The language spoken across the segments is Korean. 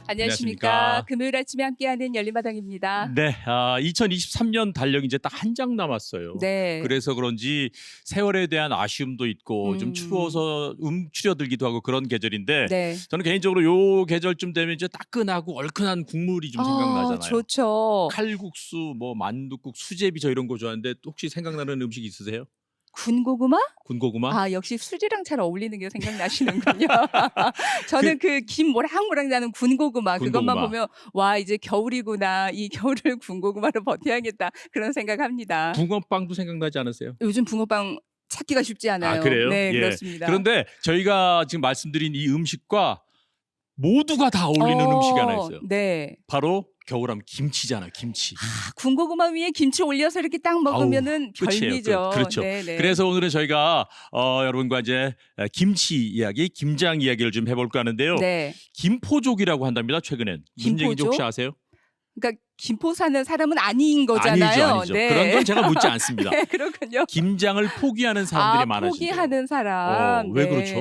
안녕하십니까. 안녕하십니까. 금요일 아침에 함께하는 열린마당입니다. 네, 2023년 달력 이제 딱 한 장 남았어요. 네. 그래서 그런지 세월에 대한 아쉬움도 있고 좀 추워서 추려들기도 하고 그런 계절인데 네. 저는 개인적으로 요 계절쯤 되면 이제 따끈하고 얼큰한 국물이 좀 생각나잖아요. 좋죠. 칼국수, 뭐 만둣국, 수제비 저 이런 거 좋아하는데 혹시 생각나는 음식 있으세요? 군고구마? 군고구마? 역시 술이랑 잘 어울리는 게 생각나시는군요. 저는 그 김 모락모락 나는 군고구마 그것만 군고구마. 보면 와 이제 겨울이구나. 이 겨울을 군고구마로 버텨야겠다. 그런 생각합니다. 붕어빵도 생각나지 않으세요? 요즘 붕어빵 찾기가 쉽지 않아요. 그래요? 네, 예. 그렇습니다. 그런데 저희가 지금 말씀드린 이 음식과 모두가 다 어울리는 음식이 하나 있어요. 네. 바로 겨울하면 김치잖아요. 김치. 군고구마 위에 김치 올려서 이렇게 딱 먹으면은 끝이에요, 별미죠. 끝. 그렇죠. 네네. 그래서 오늘은 저희가 여러분과 이제 김치 이야기, 김장 이야기를 좀 해볼까 하는데요. 네. 김포족이라고 한답니다. 최근엔. 무슨 얘기인지 김포족? 혹시 아세요? 그러니까 김포 사는 사람은 아닌 거잖아요. 아니죠. 네. 그런 건 제가 묻지 않습니다. 네, 그렇군요. 김장을 포기하는 사람들이 많아진대요. 포기하는 사람. 왜 네. 그렇죠?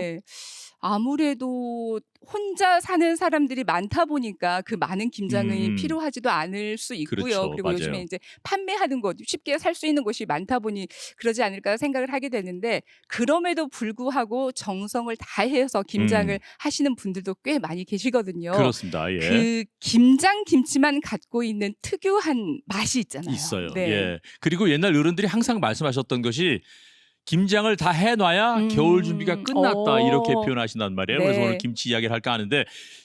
아무래도 혼자 사는 사람들이 많다 보니까 그 많은 김장이 필요하지도 않을 수 있고요. 그렇죠. 그리고 맞아요. 요즘에 이제 판매하는 곳 쉽게 살 수 있는 곳이 많다 보니 그러지 않을까 생각을 하게 되는데 그럼에도 불구하고 정성을 다해서 김장을 하시는 분들도 꽤 많이 계시거든요. 그렇습니다. 예. 그 김장 김치만 갖고 있는 특유한 맛이 있잖아요. 있어요. 네. 예. 그리고 옛날 어른들이 항상 말씀하셨던 것이 김장을 다 해놔야 겨울 준비가 끝났다 이렇게 표현하신단 말이에요. 네. 그래서 오늘 김치 이야기를 할까 하는데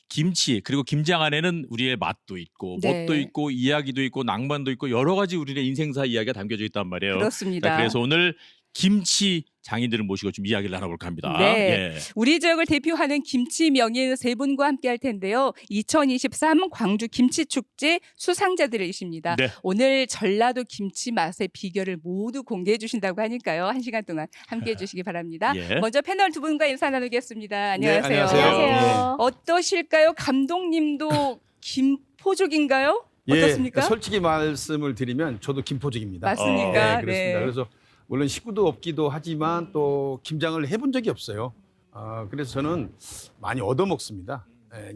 김치 그리고 김장 안에는 우리의 맛도 있고 네. 멋도 있고 이야기도 있고 낭만도 있고 여러 가지 우리의 인생사 이야기가 담겨져 있단 말이에요. 그렇습니다. 자, 그래서 오늘 김치 장인들을 모시고 좀 이야기를 나눠볼까 합니다. 네. 예. 우리 지역을 대표하는 김치 명인 세 분과 함께 할 텐데요. 2023 광주 김치축제 수상자들이십니다. 네. 오늘 전라도 김치 맛의 비결을 모두 공개해 주신다고 하니까요. 1시간 동안 함께 해주시기 바랍니다. 예. 먼저 패널 두 분과 인사 나누겠습니다. 안녕하세요. 네, 안녕하세요. 어떠실까요? 감독님도 김포족인가요? 어떻습니까? 솔직히 말씀을 드리면 저도 김포족입니다. 맞습니까? 네, 그렇습니다. 네. 그래서 물론 식구도 없기도 하지만 또 김장을 해본 적이 없어요. 그래서 저는 많이 얻어먹습니다.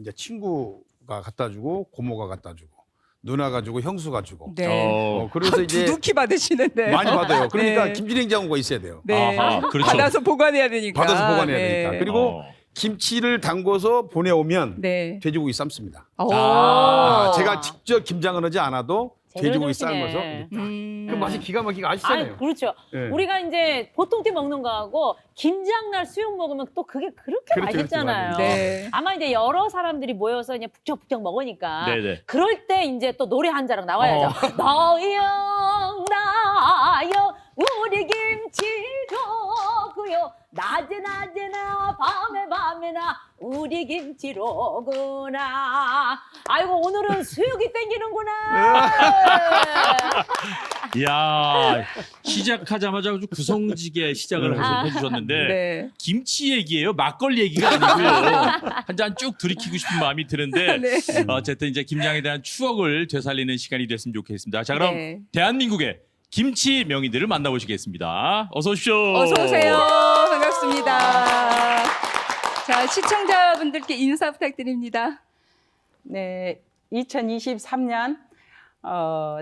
이제 친구가 갖다 주고 고모가 갖다 주고 누나가 주고 형수가 주고. 네. 그래서 이제 두둑히 받으시는데. 많이 받아요. 그러니까 네. 김치냉장고가 있어야 돼요. 네. 아하, 그렇죠. 받아서 보관해야 되니까. 받아서 보관해야 네. 되니까. 그리고 김치를 담궈서 보내오면 네. 돼지고기 삶습니다. 제가 직접 김장을 하지 않아도 돼지고기 삶아서 이렇게 딱. 그 맛이 기가 막히게 아시잖아요. 그렇죠. 네. 우리가 이제 보통 때 먹는 거하고 김장날 수육 먹으면 또 그게 그렇게 그렇죠, 맛있잖아요. 그렇죠, 네. 아마 이제 여러 사람들이 모여서 그냥 북적북적 먹으니까 네네. 그럴 때 이제 또 노래 한 자락 나와야죠. 너여 나여 우리 김치로구요 낮에나 밤에나 우리 김치로구나. 아이고 오늘은 수육이 땡기는구나. 이야 시작하자마자 아주 구성지게 시작을 해주셨는데 네. 김치 얘기예요. 막걸리 얘기가 아니고요. 한 잔 쭉 들이키고 싶은 마음이 드는데 네. 어쨌든 이제 김장에 대한 추억을 되살리는 시간이 됐으면 좋겠습니다. 자 그럼 네. 대한민국의 김치 명인들을 만나보시겠습니다. 어서 오십시오. 어서 오세요. 반갑습니다. 자, 시청자분들께 인사 부탁드립니다. 네, 2023년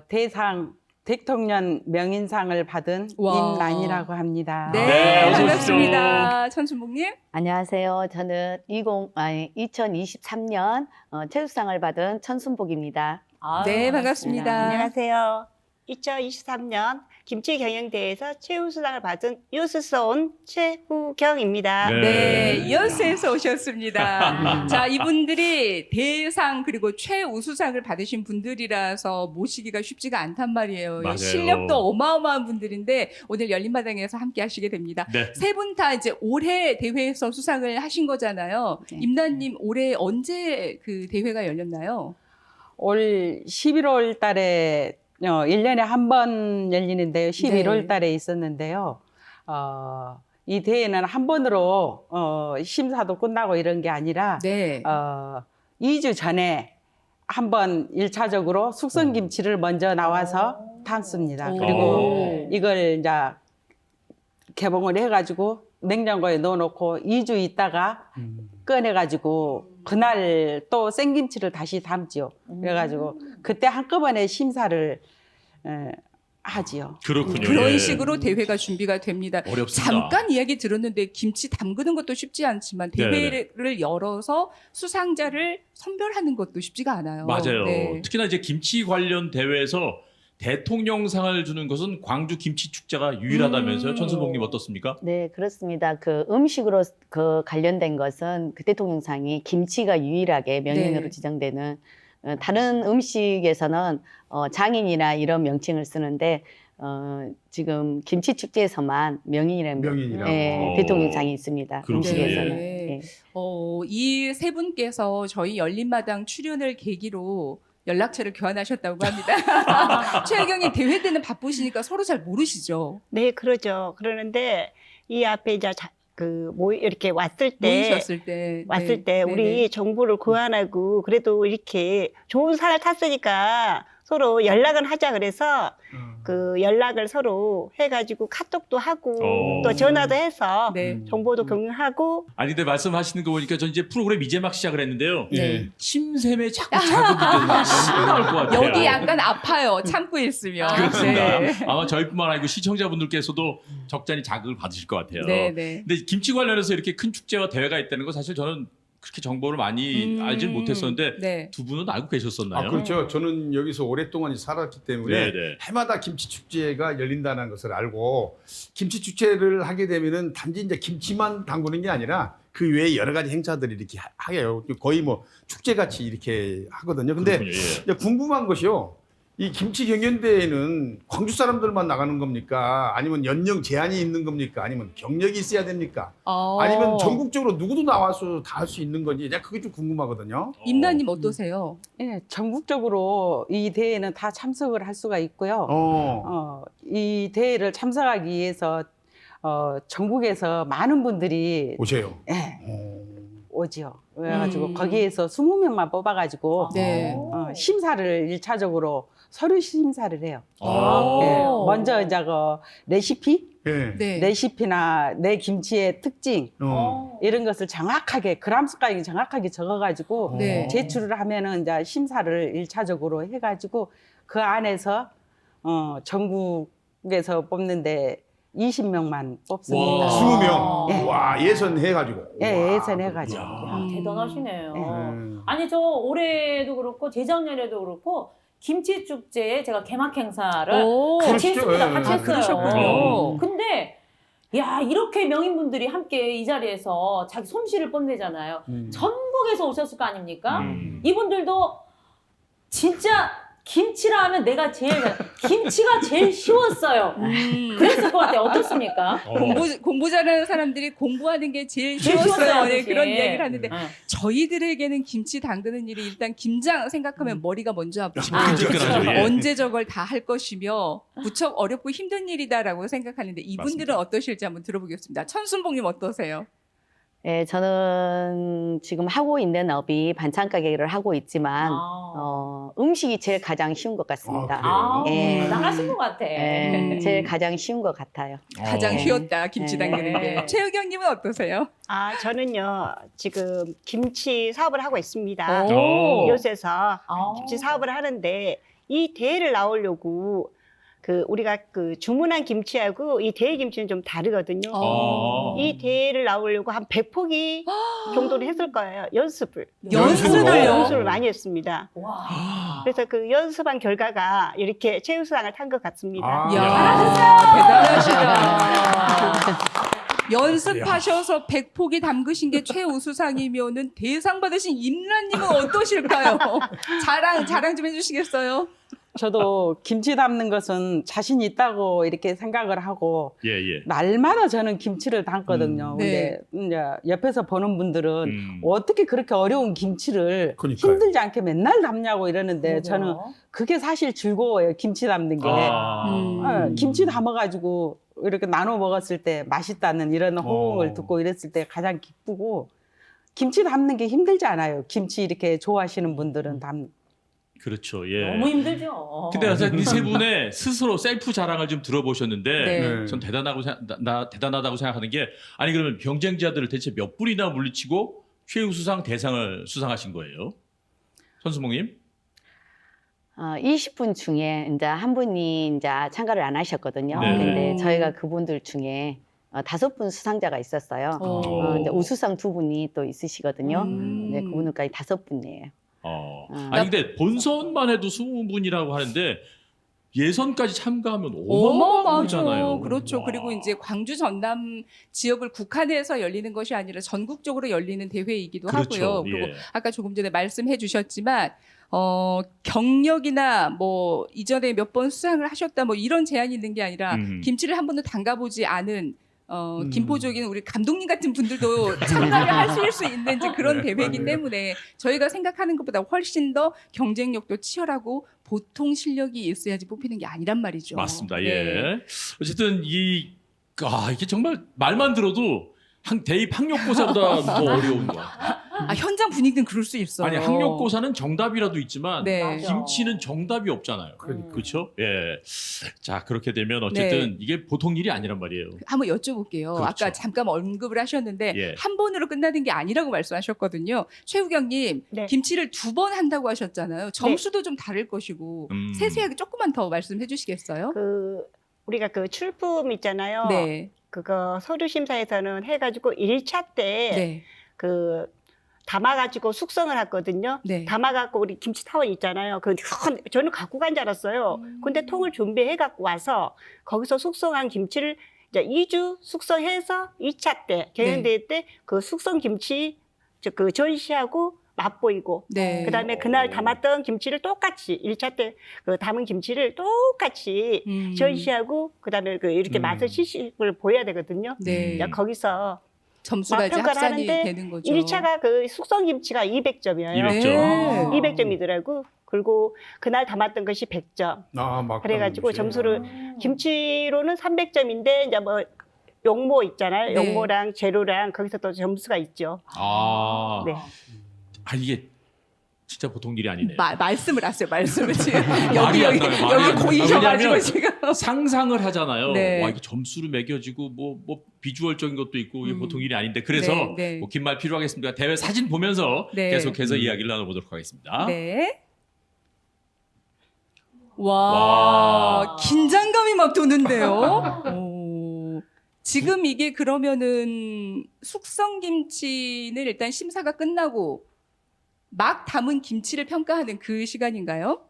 대상 대통령 명인상을 받은 와. 임란이라고 합니다. 네, 네, 어서 반갑습니다. 천순복님. 안녕하세요. 저는 2023년 최우수상을 받은 천순복입니다. 네, 반갑습니다. 안녕하세요. 2023년 김치 경영대회에서 최우수상을 받은 유수소온 최후경입니다. 네, 이어스에서 오셨습니다. 자, 이분들이 대상 그리고 최우수상을 받으신 분들이라서 모시기가 쉽지가 않단 말이에요. 맞아요. 실력도 어마어마한 분들인데 오늘 열린마당에서 함께 하시게 됩니다. 네. 세 분 다 이제 올해 대회에서 수상을 하신 거잖아요. 네. 임나님 올해 언제 그 대회가 열렸나요? 올 11월 달에 1년에 한 번 열리는데요. 11월 네. 달에 있었는데요. 이 대회는 한 번으로 심사도 끝나고 이런 게 아니라 네. 2주 전에 한 번 1차적으로 숙성김치를 먼저 나와서 담습니다. 그리고 이걸 이제 개봉을 해가지고 냉장고에 넣어놓고 2주 있다가 꺼내가지고 그날 또 생김치를 다시 담지요. 그래가지고 그때 한꺼번에 심사를 하지요. 그렇군요. 그런 예. 식으로 대회가 준비가 됩니다. 어렵습니다. 잠깐 이야기 들었는데 김치 담그는 것도 쉽지 않지만 대회를 네네. 열어서 수상자를 선별하는 것도 쉽지가 않아요. 맞아요. 네. 특히나 이제 김치 관련 대회에서 대통령상을 주는 것은 광주 김치 축제가 유일하다면서요. 천순봉님 어떻습니까? 네, 그렇습니다. 그 음식으로 그 관련된 것은 그 대통령상이 김치가 유일하게 명인으로 네. 지정되는 다른 음식에서는 장인이나 이런 명칭을 쓰는데 지금 김치 축제에서만 명인이라는 명인이라고. 대통령상이 있습니다. 그렇군요. 음식에서는. 네. 예. 이 세 분께서 저희 열린마당 출연을 계기로 연락처를 교환하셨다고 합니다. 최혜경님 대회 때는 바쁘시니까 서로 잘 모르시죠? 네, 그러죠. 그러는데 이 앞에 이제 이렇게 왔을 때 모이셨을 때. 왔을 때 우리 네네. 정보를 교환하고 그래도 이렇게 좋은 산을 탔으니까 서로 연락은 하자 그래서 그 연락을 서로 해가지고 카톡도 하고 또 전화도 해서 네. 정보도 공유하고 아니 근데 말씀하시는 거 보니까 전 이제 프로그램 이제 막 시작을 했는데요. 예. 침샘에 자꾸 자극이 되는 심할 것 같아요. 여기 약간 아파요. 참고 있으면. 그렇습니다. 네. 아마 저희뿐만 아니고 시청자분들께서도 적잖이 자극을 받으실 것 같아요. 네, 네. 근데 김치 관련해서 이렇게 큰 축제와 대회가 있다는 거 사실 저는 그렇게 정보를 많이 알진 못했었는데 네. 두 분은 알고 계셨었나요? 아, 그렇죠. 저는 여기서 오랫동안 살았기 때문에 네네. 해마다 김치 축제가 열린다는 것을 알고 김치 축제를 하게 되면은 단지 이제 김치만 담그는 게 아니라 그 외에 여러 가지 행사들이 이렇게 하게요. 거의 뭐 축제 같이 이렇게 하거든요. 근데 그렇군요. 예. 이제 궁금한 것이요. 이 김치 경연대회는 광주 사람들만 나가는 겁니까? 아니면 연령 제한이 있는 겁니까? 아니면 경력이 있어야 됩니까? 아니면 전국적으로 누구도 나와서 다 할 수 있는 건지 내가 그게 좀 궁금하거든요. 임나님 어떠세요? 예, 전국적으로 이 대회는 다 참석을 할 수가 있고요. 이 대회를 참석하기 위해서 전국에서 많은 분들이 오세요. 예, 오지요. 그래가지고 거기에서 20명만 뽑아가지고 네. 심사를 1차적으로 서류 심사를 해요. 오. 예, 먼저 이제 그 레시피, 예. 네. 레시피나 내 김치의 특징 이런 것을 정확하게 그람 수까지 정확하게 적어가지고 네. 제출을 하면은 이제 심사를 1차적으로 해가지고 그 안에서 전국에서 뽑는데 20명만 뽑습니다. 와. 20명. 예. 와, 예선해가지고. 예, 예선해가지고. 야. 대단하시네요. 네. 아니 저 올해도 그렇고 재작년에도 그렇고 김치 축제에 제가 개막 행사를 오. 같이 그러시죠. 했습니다. 예. 같이 아, 했어요. 그러셨군요. 근데 야 이렇게 명인분들이 함께 이 자리에서 자기 솜씨를 뽐내잖아요. 전국에서 오셨을 거 아닙니까? 이분들도 진짜 김치라 하면 내가 김치가 제일 쉬웠어요. 그랬을 것 같아요. 어떻습니까? 공부 잘하는 사람들이 공부하는 게 제일 제일 쉬웠어요. 쉬웠어요, 네, 그치? 그런 이야기를 하는데 응. 저희들에게는 김치 담그는 일이 일단 김장 생각하면 머리가 먼저 아프죠. 지끈지끈하죠. 예. 언제 저걸 다 할 것이며 무척 어렵고 힘든 일이다라고 생각하는데 이분들은 맞습니다. 어떠실지 한번 들어보겠습니다. 천순봉님 어떠세요? 예, 저는 지금 하고 있는 업이 반찬 가게를 하고 있지만 음식이 제일 가장 쉬운 것 같습니다. 아, 그래요? 예. 대단하신 것 같아. 제일 가장 쉬운 것 같아요. 가장 쉬웠다 김치 네. 담그는 게. 최유경님은 어떠세요? 저는요 지금 김치 사업을 하고 있습니다. 오. 이곳에서 김치 사업을 하는데 이 대회를 나오려고 우리가 주문한 김치하고 이 대회 김치는 좀 다르거든요. 이 대회를 나오려고 한 100포기 정도를 했을 거예요. 연습을 연습을요? 많이 했습니다. 와. 그래서 그 연습한 결과가 이렇게 최우수상을 탄 것 같습니다. 아. 이야, 대단하시다. 연습하셔서 100포기 담그신 게 최우수상이면은 대상 받으신 임란님은 어떠실까요? 자랑 좀 해주시겠어요? 저도 김치 담는 것은 자신 있다고 이렇게 생각을 하고 예, 예. 날마다 저는 김치를 담거든요. 네. 근데 이제 옆에서 보는 분들은 어떻게 그렇게 어려운 김치를 그러니까요. 힘들지 않게 맨날 담냐고 이러는데 저는 그게 사실 즐거워요. 김치 담는 게. 김치 담아가지고 이렇게 나눠 먹었을 때 맛있다는 이런 호응을 듣고 이랬을 때 가장 기쁘고 김치 담는 게 힘들지 않아요. 김치 이렇게 좋아하시는 분들은 그렇죠. 예. 너무 힘들죠. 근데 이 세 분의 스스로 셀프 자랑을 좀 들어보셨는데 네. 전 대단하다고 생각하는 게 아니 그러면 경쟁자들을 대체 몇 분이나 물리치고 최우수상 대상을 수상하신 거예요. 손수봉님. 20분 중에 이제 한 분이 이제 참가를 안 하셨거든요. 네. 근데 저희가 그분들 중에 5분 수상자가 있었어요. 이제 우수상 2분이 또 있으시거든요. 네, 그분들까지 5분이에요. 아니 근데 본선만 해도 20분이라고 하는데 예선까지 참가하면 어마어마하죠. 어마어마하잖아요. 그렇죠. 와. 그리고 이제 광주 전남 지역을 국한해서 열리는 것이 아니라 전국적으로 열리는 대회이기도 그렇죠. 하고요. 그리고 예. 아까 조금 전에 말씀해 주셨지만 경력이나 뭐 이전에 몇 번 수상을 하셨다 뭐 이런 제한이 있는 게 아니라 김치를 한 번도 담가보지 않은 김포적인 우리 감독님 같은 분들도 참가를 하실 수 있는 이제 그런 대회이기 때문에 저희가 생각하는 것보다 훨씬 더 경쟁력도 치열하고 보통 실력이 있어야지 뽑히는 게 아니란 말이죠. 맞습니다. 네. 예. 어쨌든 이게 정말 말만 들어도 대입 학력고사보다 더 어려운 거 같아요. 현장 분위기는 그럴 수 있어요. 아니 학력고사는 정답이라도 있지만 네. 맞아. 김치는 정답이 없잖아요. 그러니까. 그렇죠? 예. 자 그렇게 되면 어쨌든 네. 이게 보통 일이 아니란 말이에요. 한번 여쭤볼게요. 그렇죠. 아까 잠깐 언급을 하셨는데 예. 한 번으로 끝나는 게 아니라고 말씀하셨거든요. 최우경님 네. 김치를 2번 한다고 하셨잖아요. 점수도 좀 다를 것이고 세세하게 조금만 더 말씀해 주시겠어요? 우리가 그 출품 있잖아요. 네. 그거 서류 심사에서는 해가지고 1차 때 네. 그 담아가지고 숙성을 했거든요. 네. 담아갖고 우리 김치 타원 있잖아요. 저는 갖고 간 줄 알았어요. 근데 통을 준비해갖고 와서 거기서 숙성한 김치를 이제 2주 숙성해서 2차 때 경연대회 때 그 숙성 김치 그 전시하고 맛보이고 네. 그다음에 그날 담았던 김치를 똑같이 1차 때 그 담은 김치를 똑같이 전시하고 그다음에 그 이렇게 맛을 시식을 보여야 되거든요. 네. 이제 거기서 점수가 이제 맛평가를 합산이 하는데 되는 거죠. 1차가 그 숙성 김치가 200점이에요. 200점. 네. 200점이더라고. 그리고 그날 담았던 것이 100점. 막 그래가지고 점수를 김치로는 300점인데 이제 뭐 용모 있잖아요. 네. 용모랑 재료랑 거기서 또 점수가 있죠. 네. 이게 진짜 보통 일이 아니네요. 말씀을 하세요. 말씀을 지금 말이 안 나와요, 말이 안 여기 나와요. 고이셔가지고 왜냐면 지금 상상을 하잖아요. 네. 와 이게 점수를 매겨지고 뭐 비주얼적인 것도 있고 이게 보통 일이 아닌데 그래서 네, 네. 뭐 긴 말 필요하겠습니까? 대회 사진 보면서 네. 계속해서 이야기를 나눠보도록 하겠습니다. 네. 와, 긴장감이 막 도는데요. 오. 지금 이게 그러면은 숙성 김치는 일단 심사가 끝나고 막 담은 김치를 평가하는 그 시간인가요?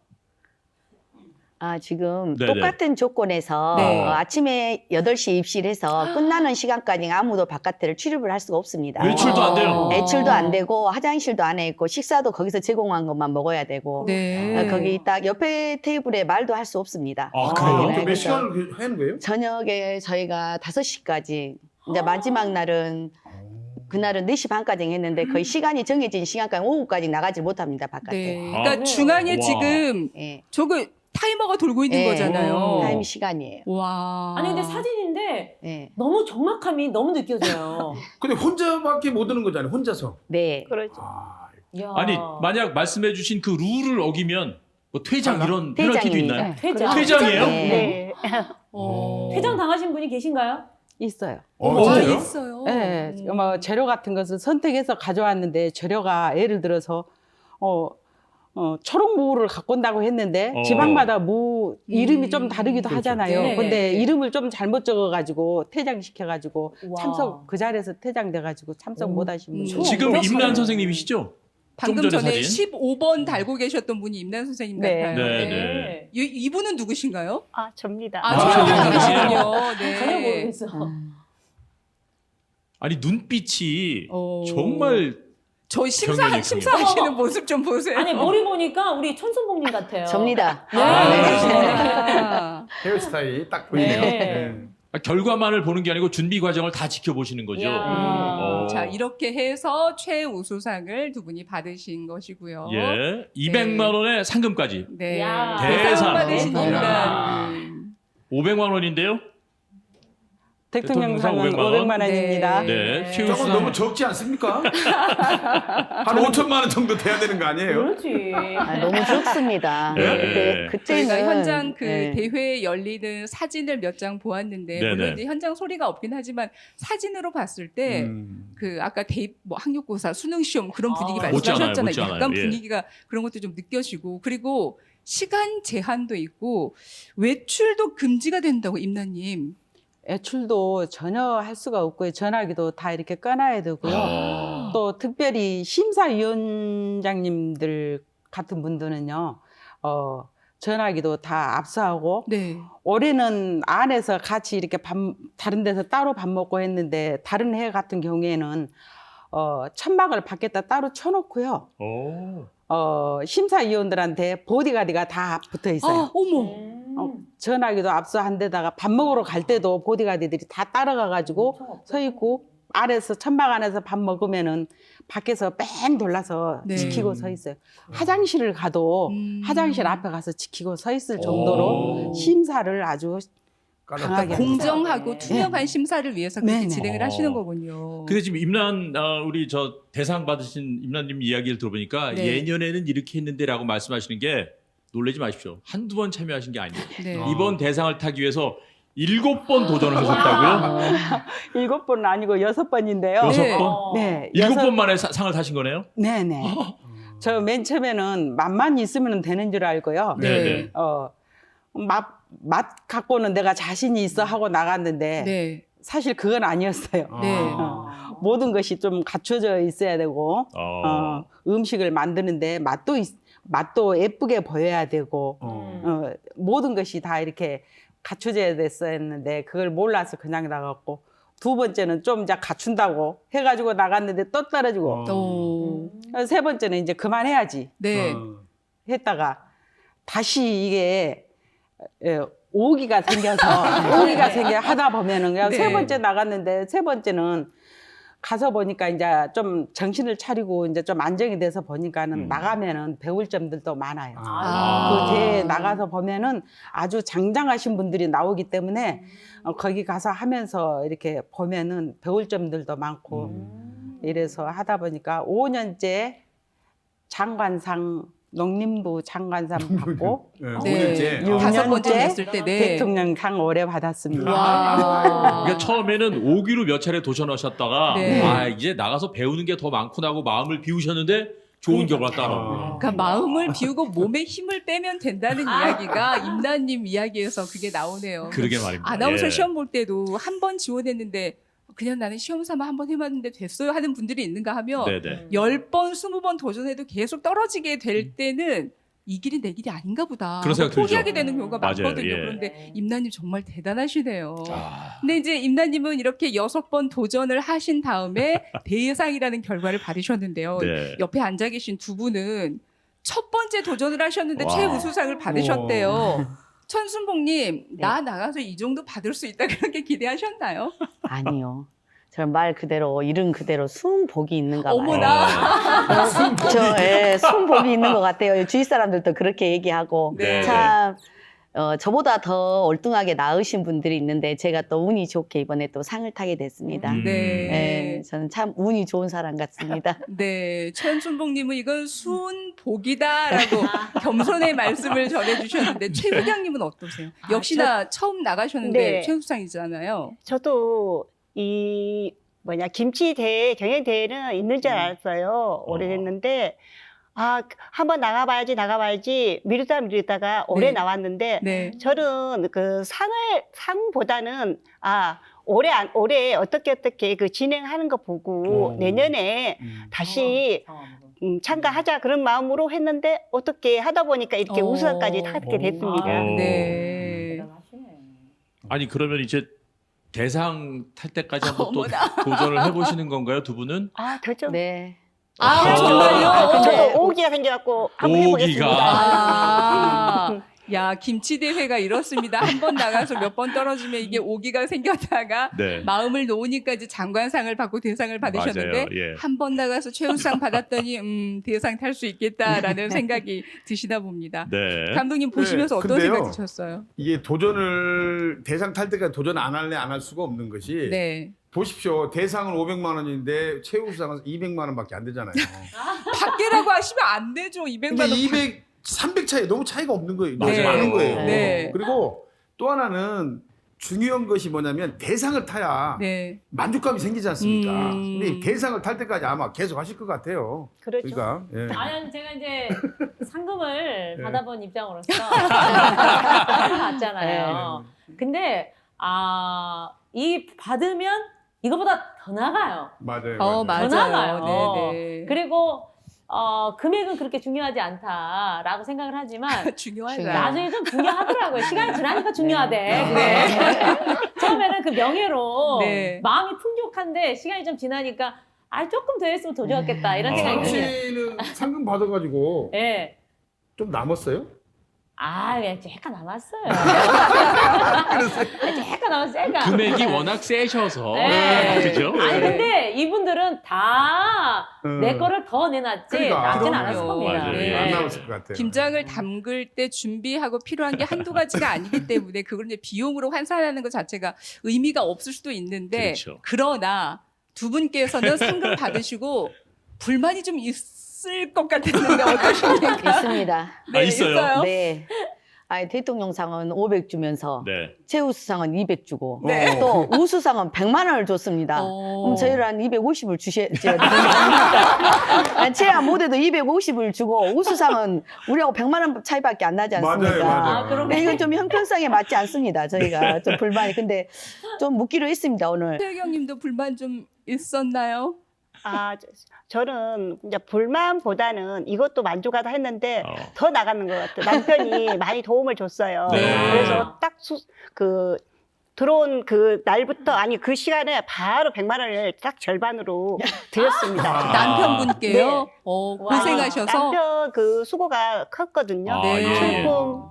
지금 네네. 똑같은 조건에서 네. 아침에 8시 입시를 해서 끝나는 시간까지 아무도 바깥에 출입을 할 수가 없습니다. 외출도 안 돼요. 외출도 안 되고 화장실도 안 해 있고 식사도 거기서 제공한 것만 먹어야 되고 네. 거기 딱 옆에 테이블에 말도 할 수 없습니다. 그래요? 네, 몇 그래서 시간을 하는 거예요? 저녁에 저희가 5시까지 이제 마지막 날은 그날은 4시 반까지 했는데 거의 시간이 정해진 시간까지 오후까지 나가지 못합니다 바깥에. 네. 그러니까 네. 중앙에 와. 지금 예. 저거 타이머가 돌고 있는 예. 거잖아요. 타임 시간이에요. 와. 아니 근데 사진인데 예. 너무 정확함이 너무 느껴져요. 근데 혼자밖에 못 하는 거잖아요. 혼자서. 네. 그렇죠. 이야. 아니 만약 말씀해주신 그 룰을 어기면 뭐 퇴장 이런 페널티도 퇴장이- 있나요? 퇴장. 퇴장이에요? 네. 네. 퇴장 당하신 분이 계신가요? 있어요. 진짜요? 있어요. 네, 뭐 재료 같은 것을 선택해서 가져왔는데 재료가 예를 들어서 초록무를 갖고 온다고 했는데 지방마다 무 이름이 좀 다르기도 그렇죠. 하잖아요. 네. 근데 이름을 좀 잘못 적어가지고 퇴장시켜가지고 와. 참석 그 자리에서 퇴장돼가지고 참석 못하신 분. 지금 그렇죠. 임란 선생님이시죠? 방금 좀 전에 사진. 15번 달고 계셨던 분이 임난 선생님 네. 같아요. 네, 네. 이분은 누구신가요? 접니다. 전혀 네. 전혀 모르겠어. 아니 눈빛이 어. 정말 저희 경연이 심사하시는 모습 좀 보세요. 아니 머리 보니까 우리 천순봉님 같아요. 접니다. 네. 아. 헤어스타일이 딱 보이네요. 네. 네. 결과만을 보는 게 아니고 준비 과정을 다 지켜보시는 거죠. 이야. 자, 이렇게 해서 최우수상을 두 분이 받으신 것이고요. 예, 200만 원의 상금까지 네. 야. 대상 대상. 받으신 야. 인간. 500만 원인데요. 대통령상은 500만 원입니다. 네. 조금 최우수상 너무 적지 않습니까? 한 5천만 원 정도 돼야 되는 거 아니에요? 그렇지. 너무 적습니다. 네. 그때는 저희가 현장 그 네. 대회 열리는 사진을 몇 장 보았는데 네네. 물론 이제 현장 소리가 없긴 하지만 사진으로 봤을 때 그 아까 대입 뭐 학력고사 수능 시험 그런 분위기 말씀하셨잖아요. 못지 않아요. 약간 예. 분위기가 그런 것도 좀 느껴지고 그리고 시간 제한도 있고 외출도 금지가 된다고 임나님. 외출도 전혀 할 수가 없고요. 전화기도 다 이렇게 꺼놔야 되고요. 아. 또 특별히 심사위원장님들 같은 분들은요. 전화기도 다 압수하고 네. 올해는 안에서 같이 이렇게 다른 데서 따로 밥 먹고 했는데 다른 해 같은 경우에는 천막을 밖에다 따로 쳐놓고요. 오. 심사위원들한테 보디가드가 다 붙어 있어요. 아, 어머. 전화기도 압수한 데다가 밥 먹으러 갈 때도 보디가드들이 다 따라가가지고 서 있고 안에서 천막 안에서 밥 먹으면은 밖에서 뺑 돌라서 네. 지키고 서 있어요. 화장실을 가도 화장실 앞에 가서 지키고 서 있을 정도로 오. 심사를 아주 강하게 공정하고 투명한 심사를 위해서 그렇게 네네. 진행을 어. 하시는 거군요. 근데 지금 임란 우리 저 대상 받으신 임란님 이야기를 들어보니까 네. 예년에는 이렇게 했는데라고 말씀하시는 게 놀라지 마십시오. 한두 번 참여하신 게 아니에요. 네. 이번 대상을 타기 위해서 7번 도전을 하셨다고요? 7번은 아니고 6번인데요. 여섯 네. 번? 네, 7번 만에 상을 타신 거네요? 네네. 저 맨 처음에는 맛만 있으면 되는 줄 알고요. 네. 맛 갖고는 내가 자신이 있어 하고 나갔는데 네. 사실 그건 아니었어요. 네. 모든 것이 좀 갖춰져 있어야 되고 음식을 만드는데 맛도 예쁘게 보여야 되고 모든 것이 다 이렇게 갖춰져야 됐었는데 그걸 몰라서 그냥 나갔고 두 번째는 좀 이제 갖춘다고 해가지고 나갔는데 또 떨어지고 오. 세 번째는 이제 그만해야지 네. 했다가 다시 이게 오기가 생겨서 하다 보면은 그냥 네. 세 번째 나갔는데 세 번째는 가서 보니까 이제 좀 정신을 차리고 이제 좀 안정이 돼서 보니까는 나가면은 배울 점들도 많아요. 아. 그 대회에 나가서 보면은 아주 장장하신 분들이 나오기 때문에 거기 가서 하면서 이렇게 보면은 배울 점들도 많고 이래서 하다 보니까 5년째 장관상 농림부 장관상 받고 네. 5년째. 다섯 번째 6년째 됐을 때 네. 대통령상 올해 받았습니다. 와. 그러니까 처음에는 5기로 몇 차례 도전하셨다가 네. 아 이제 나가서 배우는 게 더 많구나 하고 마음을 비우셨는데 좋은 결과 따라오고. 그러니까 마음을 비우고 몸에 힘을 빼면 된다는 이야기가 임나님 이야기에서 그게 나오네요. 그러게 말입니다. 아나운서 예. 시험 볼 때도 한 번 지원했는데 그냥 나는 시험 삼아 한 번 해봤는데 됐어요 하는 분들이 있는가 하면 네네. 10번, 20번 도전해도 계속 떨어지게 될 때는 이 길이 내 길이 아닌가 보다. 그런 생각 포기하게 들죠. 되는 경우가 맞아요. 많거든요. 예. 그런데 임나님 정말 대단하시네요. 아. 근데 이제 임나님은 이렇게 6번 도전을 하신 다음에 대상이라는 결과를 받으셨는데요. 네. 옆에 앉아 계신 두 분은 첫 번째 도전을 하셨는데 와. 최우수상을 받으셨대요. 천순봉님, 나 나가서 이 정도 받을 수 있다 그렇게 기대하셨나요? 아니요. 저는 말 그대로 이름 그대로 순복이 있는가 봐요. 어머나. 순복이 있는 것 같아요. 주위 사람들도 그렇게 얘기하고 네. 참 저보다 더 얼뚱하게 나으신 분들이 있는데 제가 또 운이 좋게 이번에 또 상을 타게 됐습니다. 음. 네. 저는 참 운이 좋은 사람 같습니다. 네. 천순봉님은 이건 순복이다라고 겸손의 말씀을 전해주셨는데 최 부장님은 어떠세요? 역시나 처음 나가셨는데 네. 최우수상이잖아요. 저도 이 김치 대회, 경영 대회는 있는 줄 알았어요. 오래됐는데 한번 나가봐야지 미루다가 올해 네. 나왔는데 네. 저는 그 상보다는 올해 어떻게 그 진행하는 거 보고 내년에 다시 참가하자 그런 마음으로 했는데 어떻게 하다 보니까 이렇게 우수상까지 타게 됐습니다. 네. 아니 그러면 이제 대상 탈 때까지 한번 또 어머나. 도전을 해보시는 건가요, 두 분은? 되죠. 네. 아, 정말요? 저도 오기가 생겨갖고 한번 해보겠습니다. 오기가. 야, 김치 대회가 이렇습니다. 한 번 나가서 몇 번 떨어지면 이게 오기가 생겼다가 네. 마음을 놓으니까 이제 장관상을 받고 대상을 받으셨는데 맞아요. 예. 한 번 나가서 최우수상 받았더니 대상 탈 수 있겠다라는 생각이 드시나 봅니다. 네. 감독님 보시면서 어떤 근데요. 생각 드셨어요? 이게 도전을 대상 탈 때까지 도전 안 할래 안 할 수가 없는 것이 네. 보십시오. 대상은 500만 원인데 최우수상은 200만 원밖에 안 되잖아요. 밖에라고 하시면 안 되죠. 200만 근데 원. 200, 300 차이 너무 차이가 없는 거예요. 너무 맞아요. 많은 거예요. 네. 그리고 또 하나는 중요한 것이 뭐냐면 대상을 타야 네. 만족감이 생기지 않습니까? 음. 근데 대상을 탈 때까지 아마 계속 하실 것 같아요. 그렇죠. 그러니까 예. 아니 제가 이제 상금을 네. 받아본 입장으로서 봤잖아요. 근데 이 받으면 이거보다 더 나가요. 맞아요. 맞아요. 더 나가요. 네. 그리고 금액은 그렇게 중요하지 않다라고 생각을 하지만 중요하다. 나중에 좀 중요하더라고요. 시간이 지나니까 중요하대. 그게. 처음에는 그 명예로 네. 마음이 풍족한데 시간이 좀 지나니까 조금 더 했으면 더 좋았겠다 이런 생각이 상 드네요. 씨는 상금 받아가지고 예. 좀 남았어요? 약간 남았어요. 약간 남았어요. 약간. 금액이 워낙 세셔서 네. 그죠? 아니 근데 이분들은 다 내 음. 거를 더 내놨지 그러니까. 남진 그럼요. 않았을 겁니다. 맞아요. 네. 안 남았을 것 같아요. 김장을 담글 때 준비하고 필요한 게 한두 가지가 아니기 때문에 그걸 이제 비용으로 환산하는 것 자체가 의미가 없을 수도 있는데 그렇죠. 그러나 두 분께서는 상금 받으시고 불만이 좀 있을 것 같았는데 어떠십니까? 있습니다. 네, 있어요? 네. 아니, 대통령상은 500 주면서 네. 최우수상은 200 주고 네. 또 우수상은 100만 원을 줬습니다. 어. 그럼 저희를 한 250을 주셔야 되는 거 아닙니까? 최하 모델도 250을 주고 우수상은 우리하고 100만 원 차이밖에 안 나지 않습니까? 맞아요, 맞아요. 그럼 근데 이건 좀 형평성에 맞지 않습니다. 저희가 좀 불만이. 근데 좀 묻기로 했습니다, 오늘. 최경님도 불만 좀 있었나요? 저는 이제 불만보다는 이것도 만족하다 했는데 어. 더 나가는 것 같아요. 남편이 많이 도움을 줬어요. 네. 그래서 딱 들어온 그 날부터 그 시간에 바로 100만 원을 딱 절반으로 드렸습니다. 남편분께요? 네. 고생하셔서 남편 그 수고가 컸거든요. 네. 예. 출금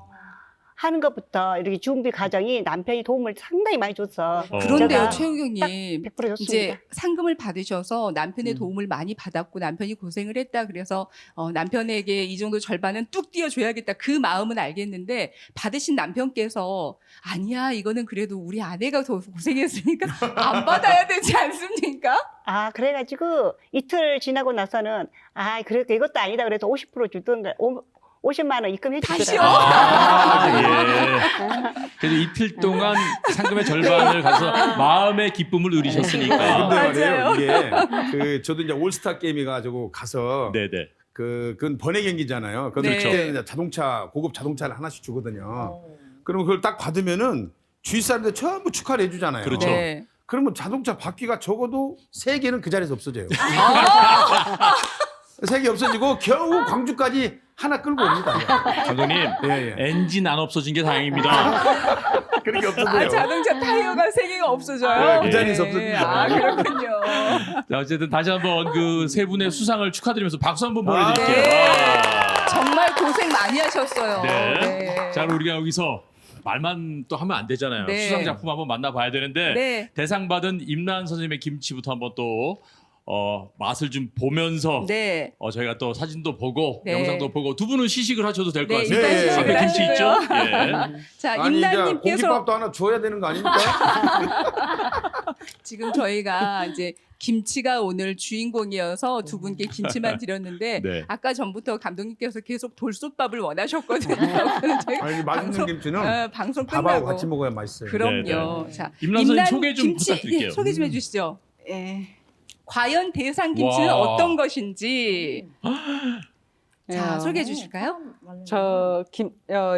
하는 것부터 이렇게 준비 과정이 남편이 도움을 상당히 많이 줘서 그런데요, 제가 최우경님. 100% 줬습니다. 이제 상금을 받으셔서 남편의 음. 도움을 많이 받았고 남편이 고생을 했다 그래서 남편에게 이 정도 절반은 뚝 띄워줘야겠다 그 마음은 알겠는데 받으신 남편께서 아니야 이거는 그래도 우리 아내가 더 고생했으니까 안 받아야 되지 않습니까? 그래가지고 이틀 지나고 나서는 그래도 이것도 아니다 그래서 50% 주던가 50만 원 입금해 다시요? 주더라고요. 예. 그래도 이틀 동안 상금의 절반을 가서 마음의 기쁨을 누리셨으니까. 근데 맞아요. 말이에요. 이게 저도 이제 올스타 게임에 가서 네네. 그건 번외 경기잖아요. 그래서 네. 그때 이제 고급 자동차를 하나씩 주거든요. 그러면 그걸 딱 받으면은 주위 사람들 전부 축하를 해주잖아요. 그렇죠. 네. 그러면 자동차 바퀴가 적어도 3개는 그 자리에서 없어져요. 3개 없어지고 겨우 광주까지 하나 끌고 옵니다. 감독님 예. 엔진 안 없어진 게 다행입니다. 그런 게 없어져요. 자동차 타이어가 3개가 없어져요? 네, 그 자리에서 없어집니다. 그렇군요. 자, 어쨌든 다시 한번 그 세 분의 수상을 축하드리면서 박수 한번 보내드릴게요. 네. 와. 정말 고생 많이 하셨어요. 네. 자, 그럼 우리가 여기서 말만 또 하면 안 되잖아요. 네. 수상 작품 한번 만나봐야 되는데 네. 대상 받은 임란 선생님의 김치부터 한번 또 맛을 좀 보면서 네. 저희가 또 사진도 보고 네. 영상도 보고 두 분은 시식을 하셔도 될 것 네, 같습니다. 일단 시식을 앞에 김치 있죠? 하시고요. 예. 자, 아니 이제 임란님께서 공깃밥도 하나 줘야 되는 거 아닙니까? 지금 저희가 이제 김치가 오늘 주인공이어서 두 분께 김치만 드렸는데 네. 아까 전부터 감독님께서 계속 돌솥밥을 원하셨거든요. 그래서 저희가 아니 맛있는 김치는 방송 밥하고 끝나고 같이 먹어야 맛있어요. 그럼요. 네, 자, 임란 선생님 소개 좀 김치, 부탁드릴게요. 예, 소개 좀 해주시죠. 예. 과연 대상 김치는 와. 어떤 것인지 자 예. 소개해 주실까요?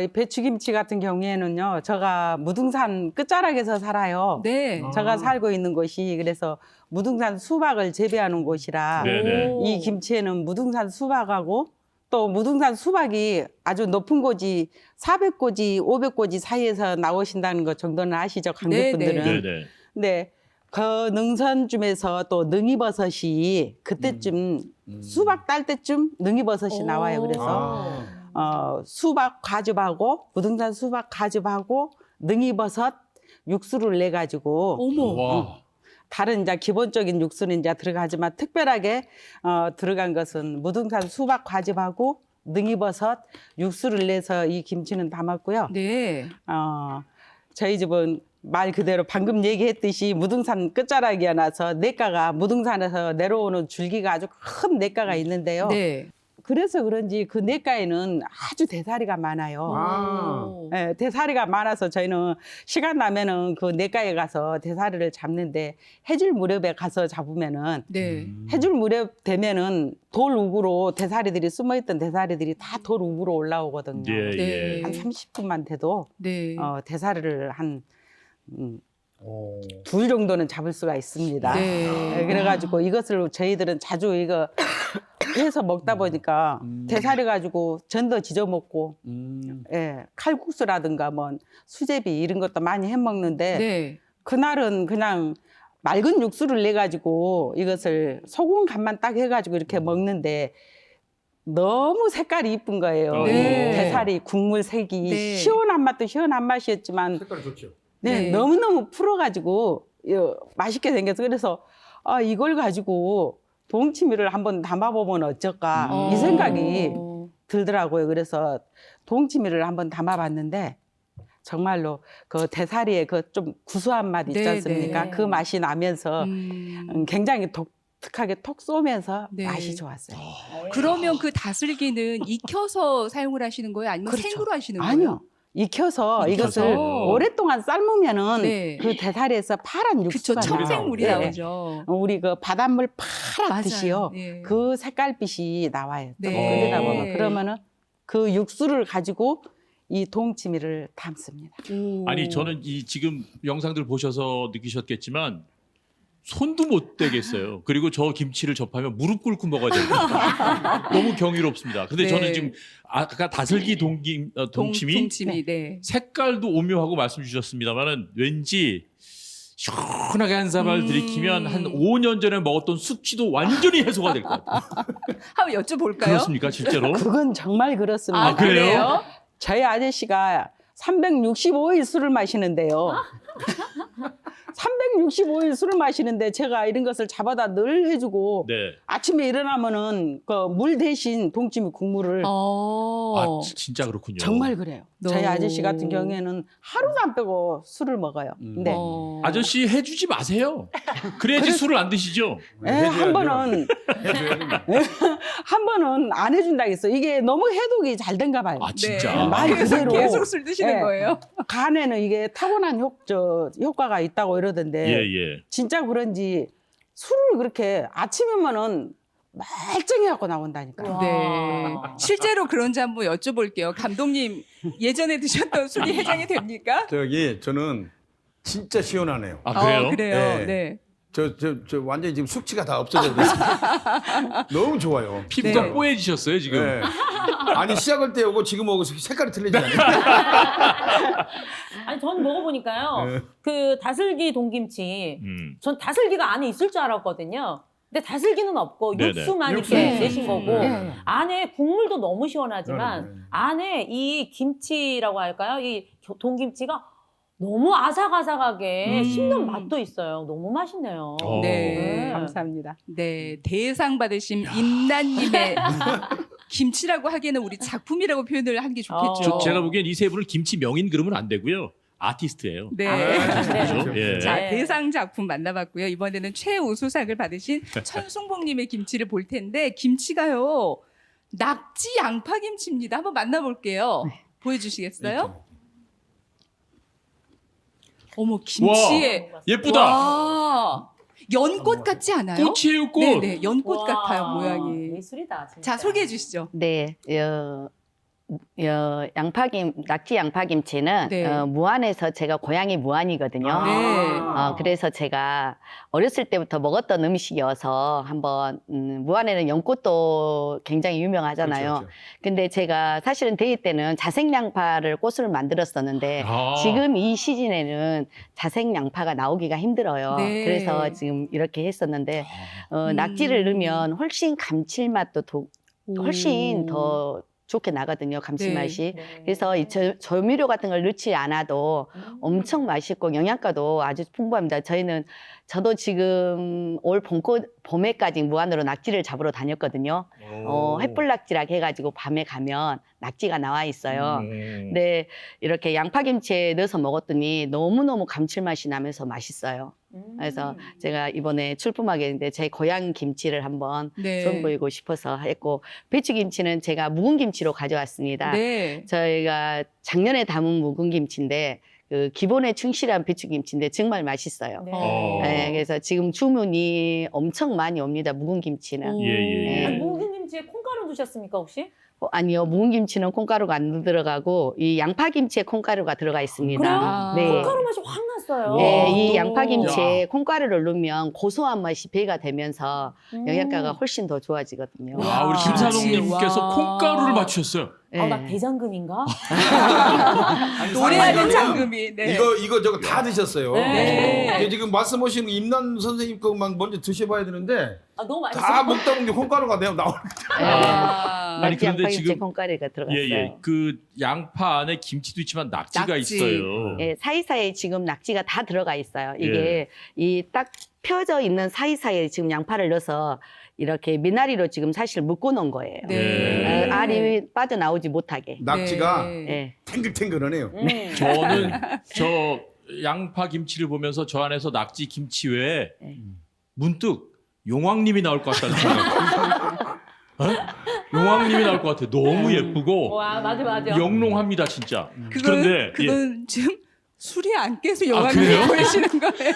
이 배추김치 같은 경우에는요, 제가 무등산 끝자락에서 살아요. 네. 제가 살고 있는 곳이 그래서 무등산 수박을 재배하는 곳이라 네네. 이 김치에는 무등산 수박하고 또 무등산 수박이 아주 높은 고지 400고지, 500고지 사이에서 나오신다는 것 정도는 아시죠, 관객분들은. 네네. 네. 그 능선쯤에서 또 능이버섯이 그때쯤 수박 딸 때쯤 능이버섯이 나와요. 그래서 수박 과즙하고 무등산 수박 과즙하고 능이버섯 육수를 내 가지고 어머. 와. 다른 이제 기본적인 육수는 이제 들어가지만 특별하게 들어간 것은 무등산 수박 과즙하고 능이버섯 육수를 내서 이 김치는 담았고요. 네. 저희 집은 말 그대로 방금 얘기했듯이 무등산 끝자락이어 나서 냇가가 무등산에서 내려오는 줄기가 아주 큰 냇가가 있는데요. 네. 그래서 그런지 그 냇가에는 아주 대사리가 많아요. 아. 네, 대사리가 많아서 저희는 시간 나면은 그 냇가에 가서 대사리를 잡는데 해질 무렵에 가서 잡으면은 네. 해질 무렵 되면은 돌 우구로 대사리들이 숨어있던 대사리들이 다 돌 우구로 올라오거든요. 예, 네. 예. 한 30분만 돼도 네. 대사리를 한 오. 둘 정도는 잡을 수가 있습니다. 네. 그래가지고 이것을 저희들은 자주 이거 해서 먹다 보니까 대사리 가지고 전도 지져 먹고, 칼국수라든가 뭐 수제비 이런 것도 많이 해 먹는데 네. 그날은 그냥 맑은 육수를 내 가지고 이것을 소금 간만 딱 해가지고 이렇게 먹는데 너무 색깔이 이쁜 거예요. 네. 대사리 국물 색이 네. 시원한 맛도 시원한 맛이었지만 색깔이 좋죠. 네, 네. 너무너무 풀어가지고 맛있게 생겨서 그래서 이걸 가지고 동치미를 한번 담아보면 어쩔까 이 생각이 들더라고요. 그래서 동치미를 한번 담아봤는데 정말로 그 대사리의 그 좀 구수한 맛 있지 네, 않습니까? 네. 그 맛이 나면서 굉장히 독특하게 톡 쏘면서 네. 맛이 좋았어요. 그러면 그 다슬기는 익혀서 사용을 하시는 거예요? 아니면 그렇죠. 생으로 하시는 거예요? 아니요. 익혀서 익혀서. 이것을 오랫동안 삶으면은 네. 그 대사리에서 파란 그쵸. 육수가 나와요. 청생물이 네. 나오죠. 우리 그 바닷물 파랗듯이요. 맞아요. 예. 그 색깔빛이 나와요. 좀 네. 끓이다 보면 그러면은 그 육수를 가지고 이 동치미를 담습니다. 아니 저는 이 지금 영상들 보셔서 느끼셨겠지만 손도 못 대겠어요. 그리고 저 김치를 접하면 무릎 꿇고 먹어야 됩니다. 너무 경이롭습니다. 근데 네. 저는 지금 아까 다슬기 동치미 동치미. 네. 색깔도 오묘하고 말씀 주셨습니다만은 왠지 시원하게 한 사발 들이키면 한 5년 전에 먹었던 숙취도 완전히 해소가 될 것 같아요. 한번 여쭤볼까요? 그렇습니까, 실제로? 그건 정말 그렇습니다. 아, 그래요? 저희 아저씨가 365일 술을 마시는데요. 365일 술을 마시는데 제가 이런 것을 잡아다 늘 해주고 네. 아침에 일어나면은 그 물 대신 동치미 국물을 진짜 그렇군요. 정말 그래요. 저희 아저씨 같은 경우에는 하루도 안 빼고 술을 먹어요. 근데 아저씨 해주지 마세요. 그래야지 술을 안 드시죠. 한 번은 한 번은 안 해준다 했어. 이게 너무 해독이 잘 된가 봐요. 아 진짜. 네. 말 그대로 계속 술 드시는 네. 거예요? 간에는 이게 타고난 효과가 있다고 이러던데 예. 진짜 그런지 술을 그렇게 아침이면은 멀쩡해갖고 나온다니까. 네. 실제로 그런지 한번 여쭤볼게요. 감독님 예전에 드셨던 술이 해장이 됩니까? 저는 진짜 시원하네요. 아 그래요? 그래요. 네. 네. 저 완전히 지금 숙취가 다 없어졌어요. 너무 좋아요. 피부가 네. 뽀얘지셨어요 지금. 네. 아니 시작할 때 오고 지금 오고 색깔이 틀리잖아요. 아니 전 먹어보니까요. 네. 그 다슬기 동김치. 전 다슬기가 안에 있을 줄 알았거든요. 근데 다슬기는 없고 네네. 육수만 육수. 이렇게 내신 거고 네. 안에 국물도 너무 시원하지만 네. 안에 이 김치라고 할까요? 이 동김치가 너무 아삭아삭하게 씹는 맛도 있어요. 너무 맛있네요. 네. 감사합니다. 네. 대상 받으신 임나님의 김치라고 하기에는 우리 작품이라고 표현을 하는 게 좋겠죠. 제가 보기엔 이 세 분은 김치 명인 그러면 안 되고요. 아티스트예요. 네. 그렇죠? 예. 자, 네. 대상 작품 만나봤고요. 이번에는 최우수상을 받으신 천송봉님의 김치를 볼 텐데 김치가요. 낙지 양파 김치입니다. 한번 만나볼게요. 보여주시겠어요? 어머 김치에 예쁘다. 와, 연꽃 같지 않아요? 꽃이에요, 꽃. 네네, 연꽃 와, 같아요 모양이. 예술이다. 진짜. 자 소개해 주시죠. 네, 낙지 양파김치는 네. 무안에서 제가 고향이 무안이거든요. 네. 그래서 제가 어렸을 때부터 먹었던 음식이어서 한번 무안에는 연꽃도 굉장히 유명하잖아요. 그렇죠. 근데 제가 사실은 대회 때는 자생양파를 꽃을 만들었었는데 아. 지금 이 시즌에는 자생양파가 나오기가 힘들어요. 네. 그래서 지금 이렇게 했었는데 낙지를 넣으면 훨씬 감칠맛도 훨씬 더 좋게 나거든요. 감칠맛이. 네. 그래서 이 조미료 같은 걸 넣지 않아도 엄청 맛있고 영양가도 아주 풍부합니다. 저도 지금 올 봄에까지 무한으로 낙지를 잡으러 다녔거든요. 햇불낙지라고 해가지고 밤에 가면 낙지가 나와 있어요. 근데 이렇게 양파김치에 넣어서 먹었더니 너무너무 감칠맛이 나면서 맛있어요. 그래서 제가 이번에 출품하게 됐는데 제 고향 김치를 한번 네. 선보이고 싶어서 했고, 배추김치는 제가 묵은 김치로 가져왔습니다. 네. 저희가 작년에 담은 묵은 김치인데 그 기본에 충실한 배추김치인데 정말 맛있어요. 네. 네, 그래서 지금 주문이 엄청 많이 옵니다. 묵은 김치는. 오. 예. 아니, 묵은김치에 콩가루 드셨습니까 혹시? 아니요, 묵은 김치는 콩가루가 안 들어가고 이 양파김치에 콩가루가 들어가 있습니다. 그래요? 아. 네. 콩가루 맛이 확 났어요. 네, 와. 이 양파김치에 콩가루를 넣으면 고소한 맛이 배가 되면서 음. 영양가가 훨씬 더 좋아지거든요. 와, 우리 와. 김사동님께서 와. 콩가루를 맞추셨어요. 네. 나 대장금인가? 노래하는 아니요. 장금이. 네. 이거 저거 다 드셨어요. 네. 이게 지금 말씀하신 임난 선생님 거만 먼저 드셔봐야 되는데 아, 너무 맛있어. 다 먹다 보면 콩가루가 나오는 아. 아니, 낙지 그런데 양파김치에 지금- 콩가루가 들어갔어요. 예. 그 양파 안에 김치도 있지만 낙지가 낙지. 있어요. 예, 사이사이에 지금 낙지가 다 들어가 있어요. 이게 이 딱 펴져 있는 사이사이에 지금 양파를 넣어서 이렇게 미나리로 지금 사실 묶어 놓은 거예요. 네. 알이 빠져나오지 못하게. 낙지가 네. 예. 탱글탱글하네요. 저는 저 양파 김치를 보면서 저 안에서 낙지 김치 외에 네. 문득 용왕님이 나올 것 같다는 생각. 어? 용왕님이 나올 것 같아요. 너무 예쁘고 와, 맞아. 영롱합니다, 진짜. 그런데 그건 지금 술이 안 깨서 그래요? 영화를 보이시는 거예요.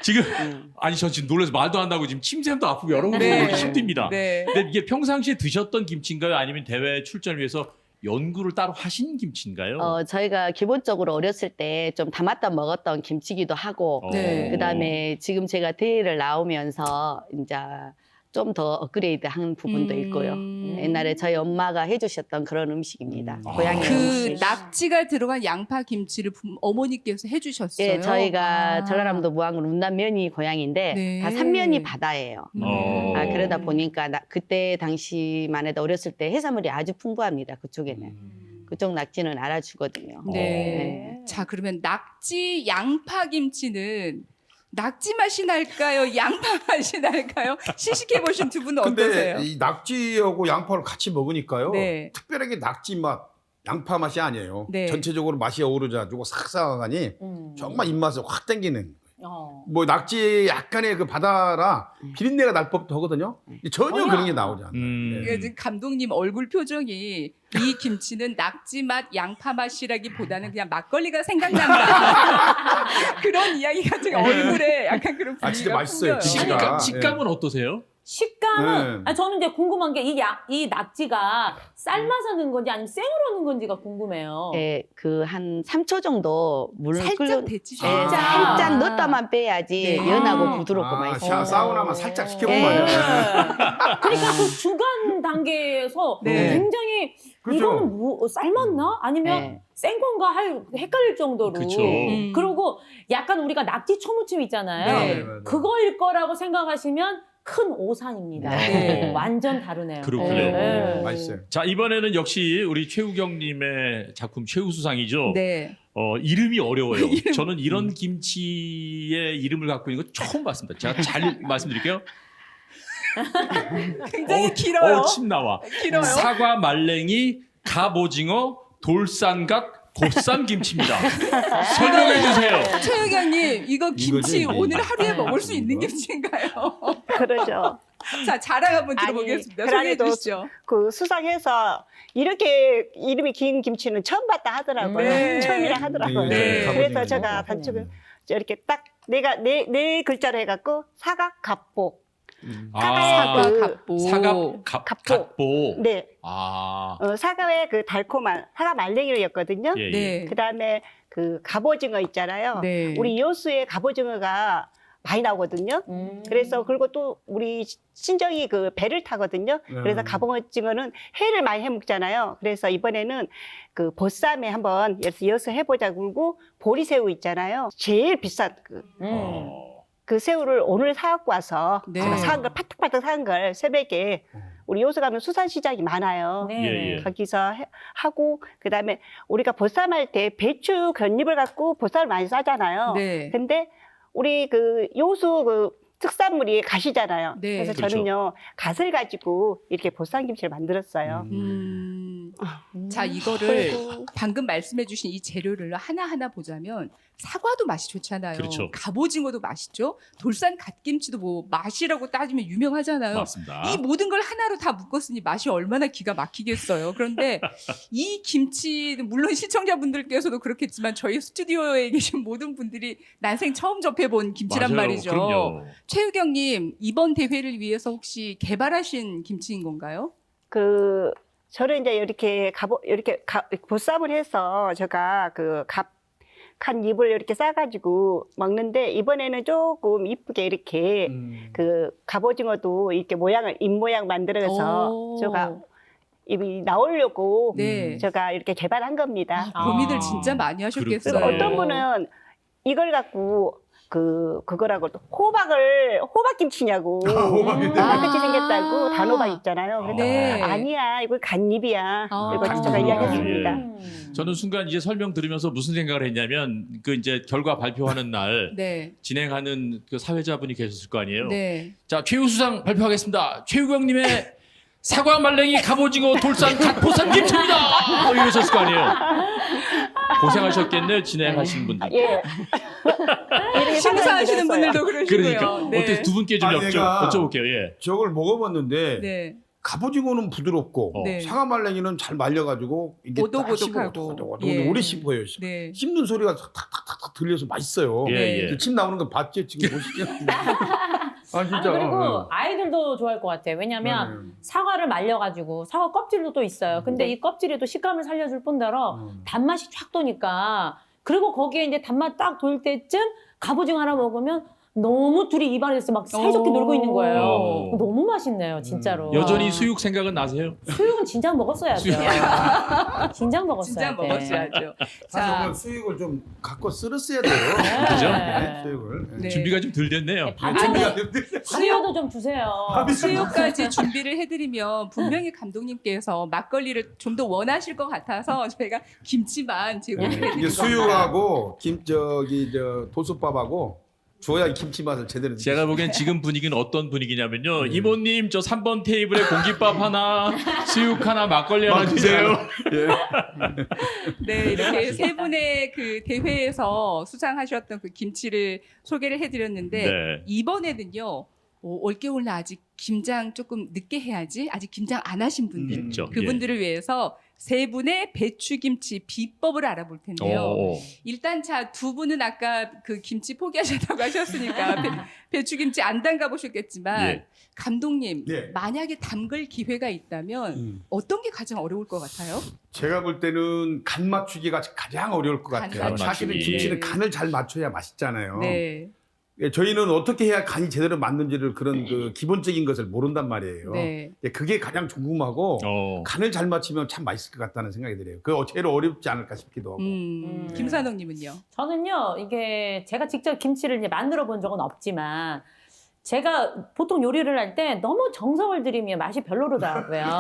지금 아니 저 지금 놀라서 말도 안 나고 지금 침샘도 아프고 여러 가지 네. 힘듭니다. 네. 근데 이게 평상시에 드셨던 김치인가요? 아니면 대회 출전을 위해서 연구를 따로 하신 김치인가요? 저희가 기본적으로 어렸을 때 좀 담았다 먹었던 김치기도 하고, 네. 그다음에 지금 제가 대회를 나오면서 이제 좀 더 업그레이드 한 부분도 있고요. 옛날에 저희 엄마가 해주셨던 그런 음식입니다. 고향의 그 음식. 낙지가 들어간 양파 김치를 어머니께서 해주셨어요. 예, 저희가 아. 전라남도 무안군 운남면이 고향인데 네. 다 삼면이 바다예요. 그러다 보니까 그때 당시만 해도 어렸을 때 해산물이 아주 풍부합니다. 그쪽에는. 그쪽 낙지는 알아주거든요. 네. 자, 그러면 낙지 양파 김치는 낙지 맛이 날까요? 양파 맛이 날까요? 시식해 보신 두 분은 근데 어떠세요? 이 낙지하고 양파를 같이 먹으니까요. 네. 특별하게 낙지 맛, 양파 맛이 아니에요. 네. 전체적으로 맛이 어우러져가지고 삭삭하니 정말 입맛을 확 땡기는. 뭐 낙지 약간의 그 바다라 비린내가 날 법도 하거든요. 전혀 그런 게 나오지 않아요. 그러니까 지금 감독님 얼굴 표정이 이 김치는 낙지 맛, 양파 맛이라기보다는 그냥 막걸리가 생각난다. 그런 이야기가 지금 얼굴에 약간 그런 분위기가 진짜 맛있어요. 풍겨요. 진짜. 식감은 어떠세요? 식감은 네. 저는 이제 궁금한 게 이 낙지가 삶아서 넣은 건지 아니면 생으로 넣은 건지가 궁금해요. 예, 그 한 3초 정도 물을 살짝 데치죠. 예, 살짝 넣었다만 빼야지 네. 연하고 부드럽고 맛있어요. 사우나만 살짝 예. 시켜본 거예요. 그러니까 그 중간 단계에서 네. 굉장히 그렇죠. 이거는 뭐 삶았나? 아니면 네. 생 건가 헷갈릴 정도로. 그쵸. 그리고 약간 우리가 낙지 초무침 있잖아요. 네. 맞아요. 그거일 거라고 생각하시면 큰 오산입니다. 네. 완전 다르네요. 그렇군요. 네. 맛있어요. 자, 이번에는 역시 우리 최우경님의 작품 최우수상이죠. 네. 이름이 어려워요. 저는 이런 김치의 이름을 갖고 있는 거 처음 봤습니다. 제가 잘 말씀드릴게요. 굉장히 길어요. 침 나와. 길어요. 사과, 말랭이, 갑오징어, 돌산각, 곱쌈 김치입니다. 설명해 주세요. 최유경님, 이거 김치 이거지? 오늘 하루에 네. 먹을 수 있는 김치인가요? 그러죠. 자, 자랑 한번 아니, 들어보겠습니다. 소개해 그래도 주시죠. 그 수상해서 이렇게 이름이 긴 김치는 처음 봤다 하더라고요. 네. 처음이라 하더라고요. 네. 그래서 제가 단축을 이렇게 딱 내가 네 글자로 해갖고 사각갑보. 아, 그 갑보. 갑보. 네. 사과의 그 달콤한 사과 말랭이였거든요. 예, 예. 네. 그다음에 그 갑오징어 있잖아요. 네. 우리 여수에 갑오징어가 많이 나오거든요. 그래서 그리고 또 우리 친정이 그 배를 타거든요. 그래서 갑오징어는 회를 많이 해 먹잖아요. 그래서 이번에는 그 보쌈에 한번 여수 해보자 그러고 보리새우 있잖아요. 제일 비싼 그 새우를 오늘 사갖고 와서 네. 제가 사은 걸 파닥파닥 사은 걸 새벽에 우리 여수 가면 수산시장이 많아요. 네. 예, 예. 거기서 하고 그다음에 우리가 보쌈할 때 배추 곁잎을 갖고 보쌈을 많이 싸잖아요. 네. 근데 우리 그 여수 그 특산물이 갓이잖아요. 네. 그래서 그렇죠. 저는요 갓을 가지고 이렇게 보쌈김치를 만들었어요. 자, 이거를 방금 말씀해주신 이 재료를 하나하나 보자면 사과도 맛이 좋잖아요. 그렇죠. 갑오징어도 맛있죠. 돌산 갓김치도 뭐 맛이라고 따지면 유명하잖아요. 맞습니다. 이 모든 걸 하나로 다 묶었으니 맛이 얼마나 기가 막히겠어요. 그런데 이 김치는 물론 시청자분들께서도 그렇겠지만 저희 스튜디오에 계신 모든 분들이 난생 처음 접해본 김치란 맞아요. 말이죠. 그럼요. 최유경님, 이번 대회를 위해서 혹시 개발하신 김치인 건가요? 그 저를 이제 이렇게 보쌈을 해서 제가 그 간 잎을 이렇게 싸가지고 먹는데 이번에는 조금 이쁘게 이렇게 그 갑오징어도 이렇게 잎 모양 만들어서 오. 제가 입이 나오려고 네. 제가 이렇게 개발한 겁니다. 고민을 진짜 많이 하셨겠어요. 그리고 그렇구나. 어떤 분은 이걸 갖고 그거라고 또 호박김치냐고 호박김치 생겼다고 단호박 있잖아요. 그래서 네. 아니야 이거 갓잎이야. 이거 갓잎. 제가 이야기했습니다. 저는 순간 이제 설명 들으면서 무슨 생각을 했냐면 그 이제 결과 발표하는 날 네. 진행하는 그 사회자분이 계셨을 거 아니에요. 네. 자, 최우수상 발표하겠습니다. 최우경님의 사과 말랭이 갑오징어 돌산 갓보쌈 김치입니다. 뭐 이러셨을 거 아니에요. 고생하셨겠네요, 진행하신 분들. 예. 이렇게 심사하시는 상상이 분들도 그러시고요. 그러니까 네. 어때 두 분께 좀 아니, 내가- 여쭤볼게요. 예. 저걸 먹어봤는데 네. 갑오징어는 부드럽고 네. 사과말랭이는 잘 말려가지고 이게 오독오독하고. 근데 예. 오래 씹어요. 네. 씹는 소리가 탁탁탁탁 들려서 맛있어요. 예, 예. 침 나오는 거 봤죠? 지금 보시죠. 아 진짜. 그리고 아이들도 좋아할 것 같아요. 왜냐하면 사과를 말려가지고 사과 껍질도 또 있어요. 근데 이 껍질이 또 식감을 살려줄 뿐더러 단맛이 쫙 도니까 그리고 거기에 이제 단맛 딱 돌 때쯤 갑오징어 하나 먹으면 너무 둘이 입안에서 막 사이좋게 놀고 있는 거예요. 오. 너무 맛있네요, 진짜로. 여전히 수육 생각은 나세요? 수육은 진작 먹었어야죠. 진작 먹었어야 진짜 돼. 먹었어야죠. 사실 자, 오늘 수육을 좀 갖고 쓸었어야 돼요. 그죠? 네, 수육을. 네. 준비가 좀 덜 됐네요. 네, 밥도 수육도 좀 주세요. 수요까지 준비를 해드리면 분명히 감독님께서 막걸리를 좀 더 원하실 것 같아서 저희가 김치만 제공해드린 이게 겁니다. 수육하고 도수밥하고 줘야 김치 맛을 제대로. 제가 보기엔 지금 분위기는 어떤 분위기냐면요. 이모님 저 3번 테이블에 공깃밥 하나, 수육 하나, 막걸리 하나 주세요. 네, 이렇게 세 분의 그 대회에서 수상하셨던 그 김치를 소개를 해드렸는데 네. 이번에는요. 올겨울날 아직 김장 조금 늦게 해야지 아직 김장 안 하신 분들 있죠. 그분들을 위해서 세 분의 배추김치 비법을 알아볼 텐데요. 오. 일단 자 두 분은 아까 그 김치 포기하셨다고 하셨으니까 배추김치 안 담가 보셨겠지만 예. 감독님 네. 만약에 담글 기회가 있다면 어떤 게 가장 어려울 것 같아요? 제가 볼 때는 간 맞추기가 가장 어려울 것 간 같아요. 맞추기. 사실은 김치는 간을 잘 맞춰야 맛있잖아요. 네, 예, 저희는 어떻게 해야 간이 제대로 맞는지를 그런 그 기본적인 것을 모른단 말이에요. 네. 예, 그게 가장 궁금하고 간을 잘 맞추면 참 맛있을 것 같다는 생각이 들어요. 그 제일 어렵지 않을까 싶기도 하고. 김산옥님은요? 저는요, 이게 제가 직접 김치를 이제 만들어 본 적은 없지만, 제가 보통 요리를 할 때 너무 정성을 들이면 맛이 별로더라고요.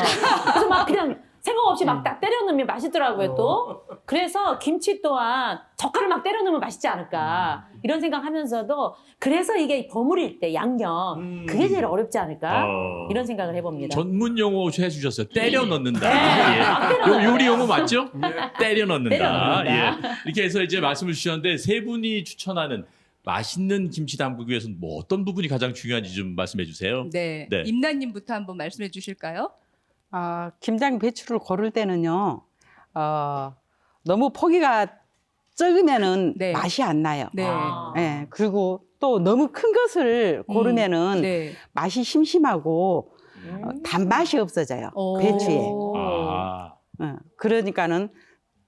그래서 막 그냥 생각 없이 막 딱 때려 넣으면 맛있더라고요, 또. 그래서 김치 또한 젓갈을 막 때려 넣으면 맛있지 않을까. 이런 생각 하면서도, 그래서 이게 버무릴 때 양념, 그게 제일 어렵지 않을까. 이런 생각을 해봅니다. 전문 용어 해주셨어요. 때려 넣는다. 네, 막 때려 넣어요. 요리 용어 맞죠? 때려 넣는다. 때려 넣는다. 예. 이렇게 해서 이제 말씀을 주셨는데 세 분이 추천하는 맛있는 김치 담그기 위해서는 뭐 어떤 부분이 가장 중요한지 좀 말씀해 주세요. 네. 네. 임나님부터 한번 말씀해 주실까요? 김장 배추를 고를 때는요, 너무 포기가 적으면은 네. 맛이 안 나요. 네. 예, 그리고 또 너무 큰 것을 고르면은 네. 맛이 심심하고 단맛이 없어져요. 배추에. 아. 그러니까는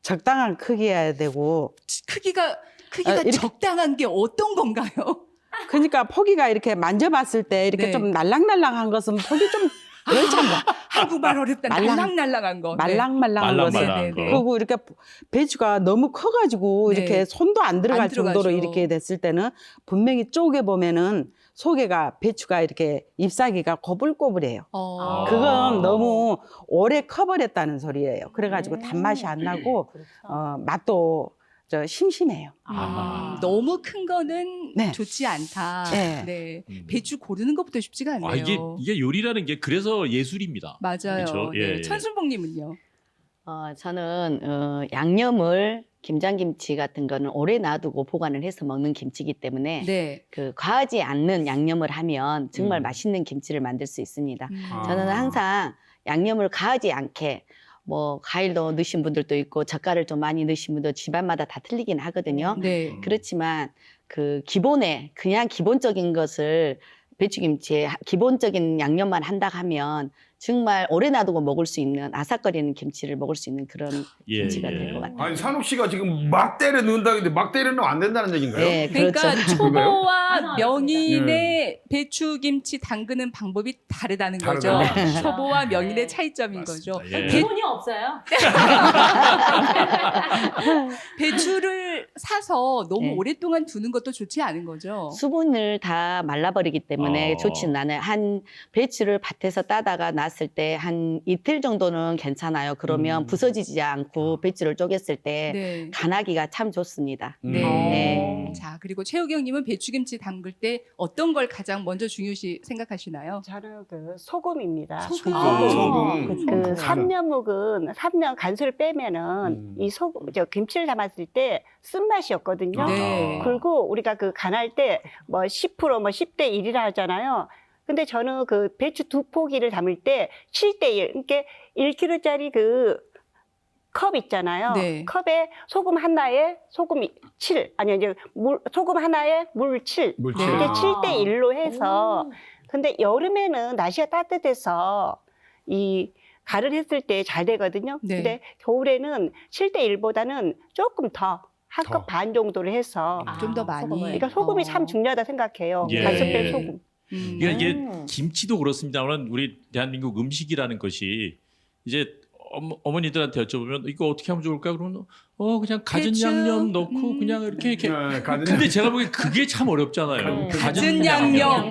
적당한 크기여야 되고, 크기가 이렇게- 적당한 게 어떤 건가요? 그러니까 포기가 이렇게 만져봤을 때 이렇게 네. 좀 날랑날랑한 것은 포기 좀 열찬 거. 한국말 어렵다. 말랑- 날랑날랑한 거. 네. 말랑말랑한 거. 말랑말랑한 네, 거. 네, 네. 그리고 이렇게 배추가 너무 커가지고 네. 이렇게 손도 안 들어갈 안 들어가죠. 정도로 이렇게 됐을 때는 분명히 쪼개 보면은 속에가 배추가 이렇게 잎사귀가 꼬불꼬불해요. 그건 너무 오래 커버렸다는 소리예요. 그래가지고 단맛이 안 나고 맛도 심심해요. 너무 큰 거는 네. 좋지 않다. 네. 네. 배추 고르는 것부터 쉽지가 않네요. 아, 이게 요리라는 게 그래서 예술입니다. 맞아요. 그렇죠? 예, 네. 예. 천순봉님은요? 저는 양념을 김장김치 같은 거는 오래 놔두고 보관을 해서 먹는 김치이기 때문에 네. 그 과하지 않는 양념을 하면 정말 음. 맛있는 김치를 만들 수 있습니다. 아. 저는 항상 양념을 과하지 않게 뭐 과일도 넣으신 분들도 있고 젓갈을 좀 많이 넣으신 분도 집안마다 다 틀리긴 하거든요. 네. 그렇지만 그 기본에 그냥 기본적인 것을 배추김치에 기본적인 양념만 한다 하면 정말 오래 놔두고 먹을 수 있는 아삭거리는 김치를 먹을 수 있는 그런 예, 김치가 예. 될 것 같아요. 아니 산욱 씨가 지금 막 때려 넣는다는데 막 때려 넣으면 안 된다는 얘기인가요? 네, 그러니까 그렇죠. 초보와 맞아요. 명인의 배추김치 담그는 방법이 다르다는 거죠. 다르다. 초보와 명인의 차이점인 거죠. 맞습니다. 예. 기본이 없어요. 배추를 사서 너무 네. 오랫동안 두는 것도 좋지 않은 거죠. 수분을 다 말라버리기 때문에 어. 좋지는 않아요. 한 배추를 밭에서 따다가 놨을 때 한 이틀 정도는 괜찮아요. 그러면 부서지지 않고 배추를 쪼갰을 때 네. 간하기가 참 좋습니다. 네. 네. 자, 그리고 최우경님은 배추김치 담글 때 어떤 걸 가장 먼저 중요시 생각하시나요? 저는 그 소금입니다. 소금. 소금. 그 삼려묵은 삼려 간수를 빼면은 이 소금 저 김치를 담았을 때 쓴맛이 없거든요. 네. 그리고 우리가 그 간할 때 뭐 10%, 뭐 10대 1이라 하잖아요. 근데 저는 그 배추 두 포기를 담을 때 7대 1, 그러니까 1kg짜리 그 컵 있잖아요. 네. 컵에 소금 하나에 소금 7, 아니 이제 소금 하나에 물 7. 물질. 네. 이게 7대 1로 해서 근데 여름에는 날씨가 따뜻해서 이 갈을 했을 때 잘 되거든요. 네. 근데 겨울에는 7대 1보다는 조금 더 한 더. 컵 반 정도를 해서 좀 더 많이. 소금을. 그러니까 소금이 참 중요하다 생각해요. 예. 간수 뺀 소금. 그러니까 이게 김치도 그렇습니다만 우리 대한민국 음식이라는 것이 이제 어머니들한테 여쭤보면 이거 어떻게 하면 좋을까 그러면 그냥 갖은 배추, 양념 넣고 그냥 이렇게 네, 가든 근데 제가 보기엔 그게 참 어렵잖아요. 갖은 양념.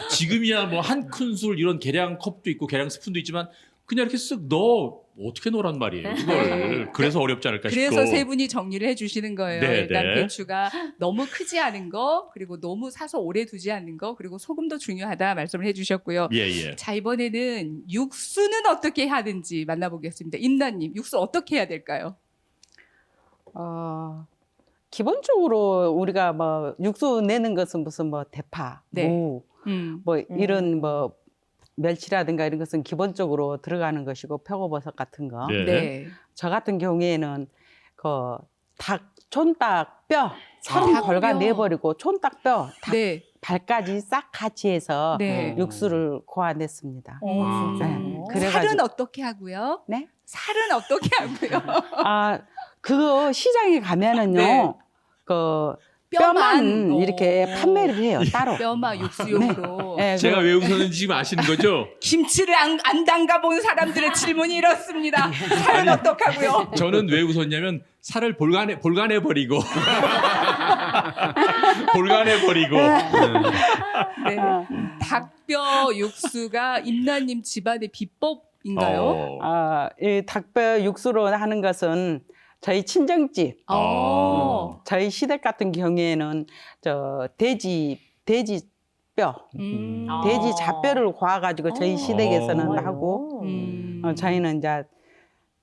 지금이야 뭐 한 큰술 이런 계량 컵도 있고 계량 스푼도 있지만 그냥 이렇게 쓱 넣어 어떻게 넣으란 말이에요. 이걸 그래서 어렵지 않을까 싶고. 그래서 세 분이 정리를 해주시는 거예요. 네, 일단 네. 배추가 너무 크지 않은 거, 그리고 너무 사서 오래 두지 않는 거, 그리고 소금도 중요하다 말씀을 해주셨고요. 예. 자, 이번에는 육수는 어떻게 하든지 만나보겠습니다. 임나님, 육수 어떻게 해야 될까요? 기본적으로 우리가 뭐 육수 내는 것은 무슨 뭐 대파, 네. 무, 뭐 이런 뭐 멸치라든가 이런 것은 기본적으로 들어가는 것이고 표고버섯 같은 거. 네. 네. 저 같은 경우에는 그 닭 촌닭 뼈 살은 닭 벌가 뼈. 내버리고 촌닭 뼈, 닭 네. 발까지 싹 같이 해서 네. 육수를 고아냈습니다. 진짜. 네. 그래가지고- 살은 어떻게 하고요? 네? 살은 어떻게 하고요? 그거 시장에 가면은요, 네. 그 뼈만, 뼈만 이렇게 판매를 해요, 따로. 뼈마 육수용으로. 네, 제가 그- 왜 웃었는지 지금 아시는 거죠? 김치를 안 담가본 사람들의 질문이 이렇습니다. 살은 어떻게 하고요? 저는 왜 웃었냐면 살을 볼간해 버리고 볼간해 버리고 네. 닭뼈 육수가 임나님 집안의 비법인가요? 이 닭뼈 육수로 하는 것은 저희 친정집, 저희 시댁 같은 경우에는 저 돼지 뼈, 돼지 잡뼈를 고아가지고 저희 시댁에서는 하고, 저희는 이제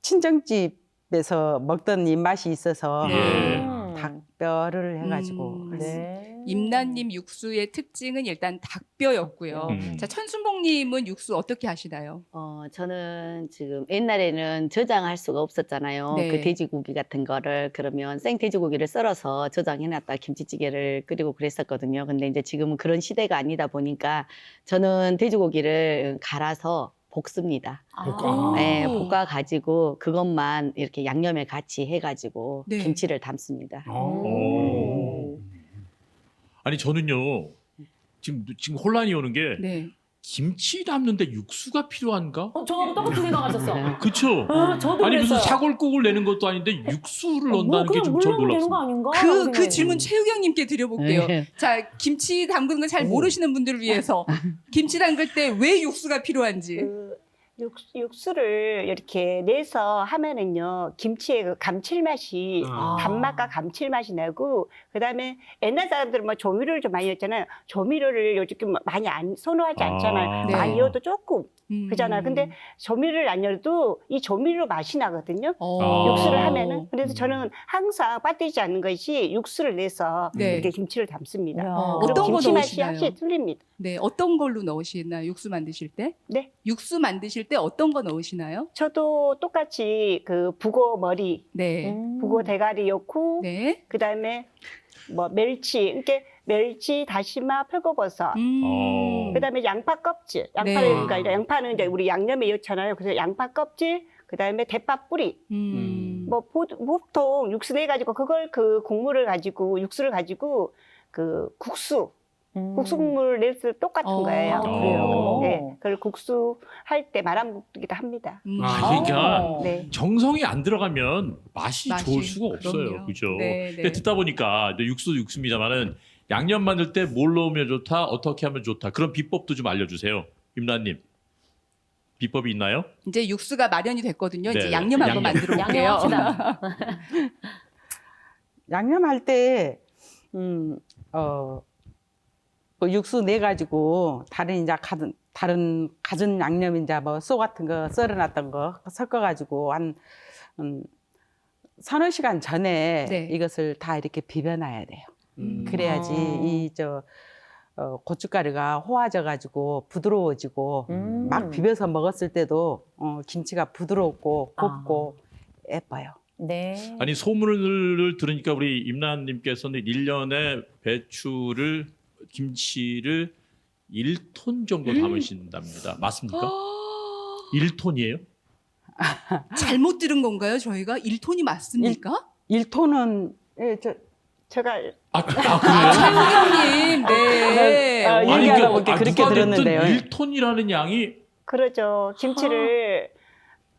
친정집에서 먹던 입맛이 있어서 예. 닭뼈를 해가지고 네. 임나님 육수의 특징은 일단 닭뼈였고요. 자, 천순봉님은 육수 어떻게 하시나요? 저는 지금 옛날에는 저장할 수가 없었잖아요. 네. 그 돼지고기 같은 거를 그러면 생 돼지고기를 썰어서 저장해놨다 김치찌개를 끓이고 그랬었거든요. 근데 이제 지금은 그런 시대가 아니다 보니까 저는 돼지고기를 갈아서 볶습니다. 네, 볶아 가지고 그것만 이렇게 양념에 같이 해가지고 네. 김치를 담습니다. 아니 저는요 지금 혼란이 오는 게 네. 김치 담는데 육수가 필요한가? 저하고 똑같이 생각하셨어. 그쵸? 저도 아니 무슨 그랬어요. 사골국을 내는 것도 아닌데 육수를 뭐 넣는다는 게 그냥 좀 물 전 넣으면 되는 거 놀랍습니다. 아닌가? 그 생각했는데. 질문 최유경님께 드려볼게요. 네. 자, 김치 담그는 걸 잘 모르시는 분들을 위해서 김치 담글 때 왜 육수가 필요한지. 그 육수를 이렇게 내서 하면은요 김치의 그 감칠맛이 단맛과 감칠맛이 나고 그다음에 옛날 사람들은 뭐 조미료를 좀 많이 넣었잖아요. 조미료를 요즘 많이 안 선호하지 않잖아요. 네. 많이 넣어도 조금 음. 그잖아요. 근데 조미료를 안 넣어도 이 조미료 맛이 나거든요. 어. 육수를 하면은 그래서 저는 항상 빠뜨리지 않는 것이 육수를 내서 네. 이렇게 김치를 담습니다. 야. 어떤 거 김치 맛이 넣으시나요? 확실히 틀립니다. 네, 어떤 걸로 넣으시나요? 육수 만드실 때? 네. 육수 만드실 때 어떤 거 넣으시나요? 저도 똑같이 그 북어 머리, 네. 북어 대가리 넣고 네. 그다음에 뭐 멸치, 이렇게 멸치, 다시마, 표고버섯. 그다음에 양파 껍질. 양파를 네. 그러니까 이제 양파는 이제 우리 양념에 넣잖아요. 그래서 양파 껍질, 그다음에 대파 뿌리. 뭐 보통 육수 내 가지고 그걸 그 국물을 가지고 육수를 가지고 그 국수 국수국물을 냈을 때 똑같은 거예요. 아, 그래요? 네, 그걸 국수 할 때 말아먹기도 합니다. 그러니까 네. 정성이 안 들어가면 맛이 맛이, 좋을 수가 없어요. 그럼요. 그죠? 네, 네. 근데 듣다 보니까 육수도 육수입니다만은 양념 만들 때 뭘 넣으면 좋다, 어떻게 하면 좋다. 그런 비법도 좀 알려주세요. 임란님. 비법이 있나요? 이제 육수가 마련이 됐거든요. 이제 네, 양념 한번 양념. 만들어 볼게요. 양념합시다. 양념할 때 그 육수 내 가지고 다른 이제 다른 가진 양념 이제 뭐 소 같은 거 썰어놨던 거 섞어 가지고 한 서너 시간 전에 네. 이것을 다 이렇게 비벼놔야 돼요. 그래야지 이 고춧가루가 호화져 가지고 부드러워지고 막 비벼서 먹었을 때도 김치가 부드럽고 곱고 예뻐요. 네. 아니 소문을 들으니까 우리 임란님께서는 1년에 배추를 김치를 1톤 정도 담으신답니다. 맞습니까? 1톤이에요? 잘못 들은 건가요? 저희가 1톤이 맞습니까? 1톤은 제가 그래요? 최우경님, 네. 얘기하다 보니까 그렇게 누가 들었는데요. 됐든 1톤이라는 양이 그러죠. 김치를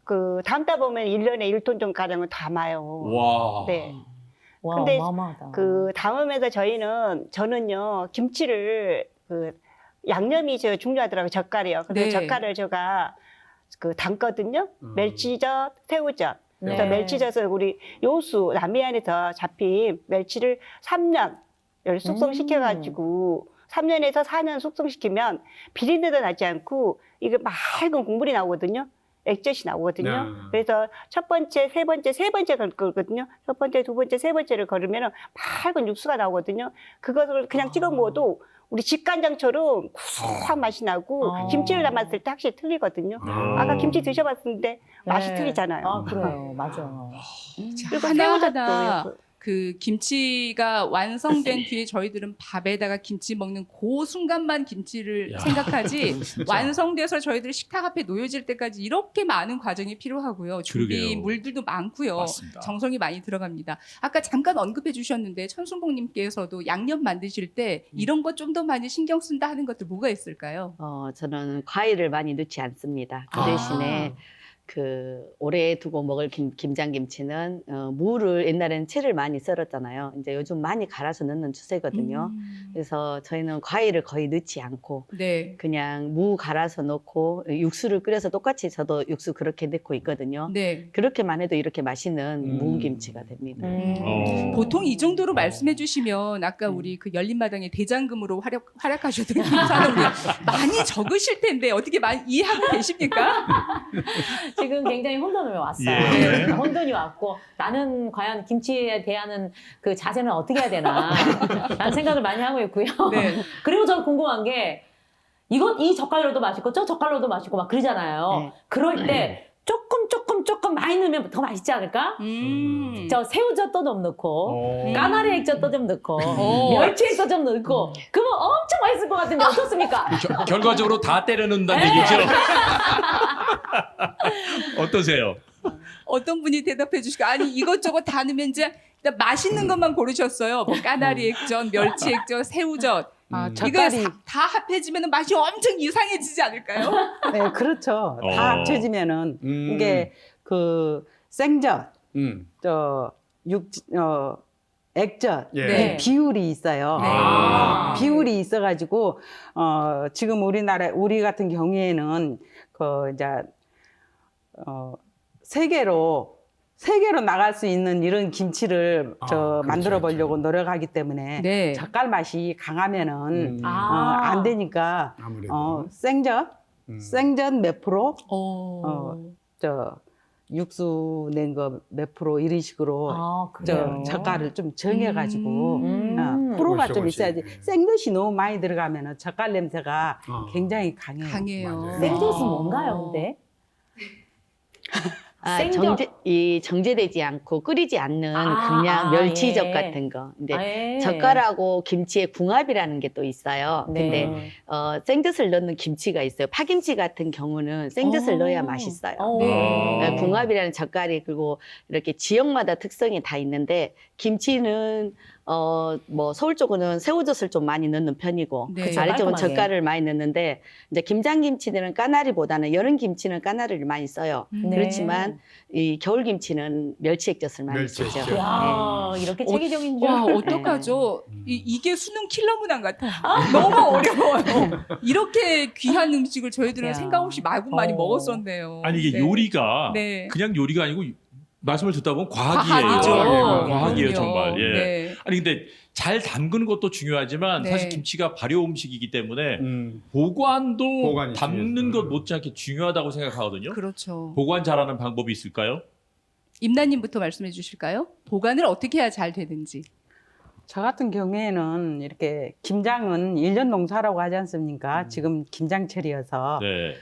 그 담다 보면 1년에 1톤 정도 가량은 담아요. 와. 네. 와, 근데 어마어마하다. 그 담으면서 저는요 김치를 그 양념이 저 중요하더라고요. 젓갈이요. 그래서 네. 젓갈을 제가 그 담거든요. 멸치젓, 새우젓. 그래서 네. 멸치젓을 우리 요수 남해안에서 잡힌 멸치를 3년 숙성시켜가지고 3년에서 4년 숙성시키면 비린내도 나지 않고 이게 맑은 국물이 나오거든요. 액젓이 나오거든요. 그래서 첫 번째, 세 번째 걸거든요. 첫 번째, 두 번째, 세 번째를 걸으면 맑은 육수가 나오거든요. 그것을 그냥 찍어 먹어도 우리 집간장처럼 구수한 맛이 나고 김치를 담았을 때 확실히 틀리거든요. 아까 김치 드셔봤는데 맛이 네. 틀리잖아요. 아, 그래요. 맞아. 그리고 하나하나 새우젓도 그 김치가 완성된 뒤에 저희들은 밥에다가 김치 먹는 그 순간만 김치를 야, 생각하지 진짜. 완성돼서 저희들이 식탁 앞에 놓여질 때까지 이렇게 많은 과정이 필요하고요. 준비 그러게요. 물들도 많고요. 맞습니다. 정성이 많이 들어갑니다. 아까 잠깐 언급해 주셨는데 천순봉님께서도 양념 만드실 때 이런 거 좀 더 많이 신경 쓴다 하는 것들 뭐가 있을까요? 저는 과일을 많이 넣지 않습니다. 그 대신에 그 오래 두고 먹을 김장김치는 무를 옛날에는 채를 많이 썰었잖아요. 이제 요즘 많이 갈아서 넣는 추세거든요. 그래서 저희는 과일을 거의 넣지 않고 네. 그냥 무 갈아서 넣고 육수를 끓여서 똑같이 저도 육수 그렇게 넣고 있거든요. 네. 그렇게만 해도 이렇게 맛있는 무김치가 됩니다. 보통 이 정도로 말씀해 주시면 아까 우리 그 열린마당의 대장금으로 활약하셨던 김사장님 많이 적으실 텐데 어떻게 많이 이해하고 계십니까? 지금 굉장히 혼돈이 왔어요. 예. 혼돈이 왔고 나는 과연 김치에 대한 그 자세는 어떻게 해야 되나 라는 생각을 많이 하고 있고요. 네. 그리고 저 궁금한 게 이 젓갈로도 맛있고 저 젓갈로도 맛있고 막 그러잖아요. 네. 그럴 때 조금 많이 넣으면 더 맛있지 않을까? 저 새우젓도 좀 넣고 까나리 액젓도 좀 넣고 멸치 액젓 좀 넣고 그러면 엄청 맛있을 것 같은데 어떻습니까? 결과적으로 다 때려 넣는다는 얘기죠. 어떠세요? 어떤 분이 대답해 주시고 아니 이것저것 다 넣으면 이제 일단 맛있는 것만 고르셨어요. 뭐 까나리 액젓, 멸치 액젓, 새우젓 아, 음. 이거 젓갈이 다 합해지면 맛이 엄청 이상해지지 않을까요? 네, 그렇죠. 어. 다 합쳐지면은 이게 그 생젓, 액젓 예. 네. 비율이 있어요. 네. 아. 비율이 있어가지고 지금 우리 같은 경우에는 그 이제 세 개로 나갈 수 있는 이런 김치를 그렇죠, 만들어 그렇죠. 보려고 노력하기 때문에 네. 젓갈 맛이 강하면은 안 되니까 아무래도 생젓 몇 프로, 어. 육수 낸 거 몇 프로 이런 식으로 아, 그래요? 젓갈을 좀 정해가지고 음. 프로가 그렇죠, 좀 그렇죠. 있어야지. 생젓이 너무 많이 들어가면은 젓갈 냄새가 굉장히 강해요. 강해요. 맞아요. 생젓은 뭔가요, 근데? 생젓. 정제되지 않고 끓이지 않는 아, 그냥 멸치젓 예. 같은 거. 근데 예. 젓갈하고 김치의 궁합이라는 게 또 있어요. 네. 근데 생젓을 넣는 김치가 있어요. 파김치 같은 경우는 생젓을 넣어야 맛있어요. 네. 궁합이라는 젓갈이 그리고 이렇게 지역마다 특성이 다 있는데 김치는 뭐 서울 쪽은 새우젓을 좀 많이 넣는 편이고 네. 그쵸, 아래쪽은 깔끔하게. 젓갈을 많이 넣는데 이제 김장김치들은 까나리보다는 여름 김치는 까나리를 많이 써요. 네. 그렇지만 이 겨울 김치는 멸치액젓을 많이 멸치 쓰죠. 액젓. 야, 이렇게 체계적인 줄. 와, 어떡하죠? 이게 수능 킬러 문항 같아요. 너무 어려워요. 이렇게 귀한 음식을 저희들은 야. 생각 없이 마구 많이 어. 먹었었네요. 아니 이게 네. 요리가 네. 그냥 요리가 아니고 말씀을 듣다 보면 과학이에요. 과학이죠. 과학이에요 그럼요. 정말. 예. 네. 아니 근데 잘 담그는 것도 중요하지만 네. 사실 김치가 발효 음식이기 때문에 음. 보관도 보관이 담는 중요해서. 것 못지않게 중요하다고 생각하거든요. 그렇죠. 보관 잘하는 방법이 있을까요? 임나님부터 말씀해 주실까요? 보관을 어떻게 해야 잘 되는지. 저 같은 경우에는 이렇게 김장은 1년 농사라고 하지 않습니까? 지금 김장철이어서 네.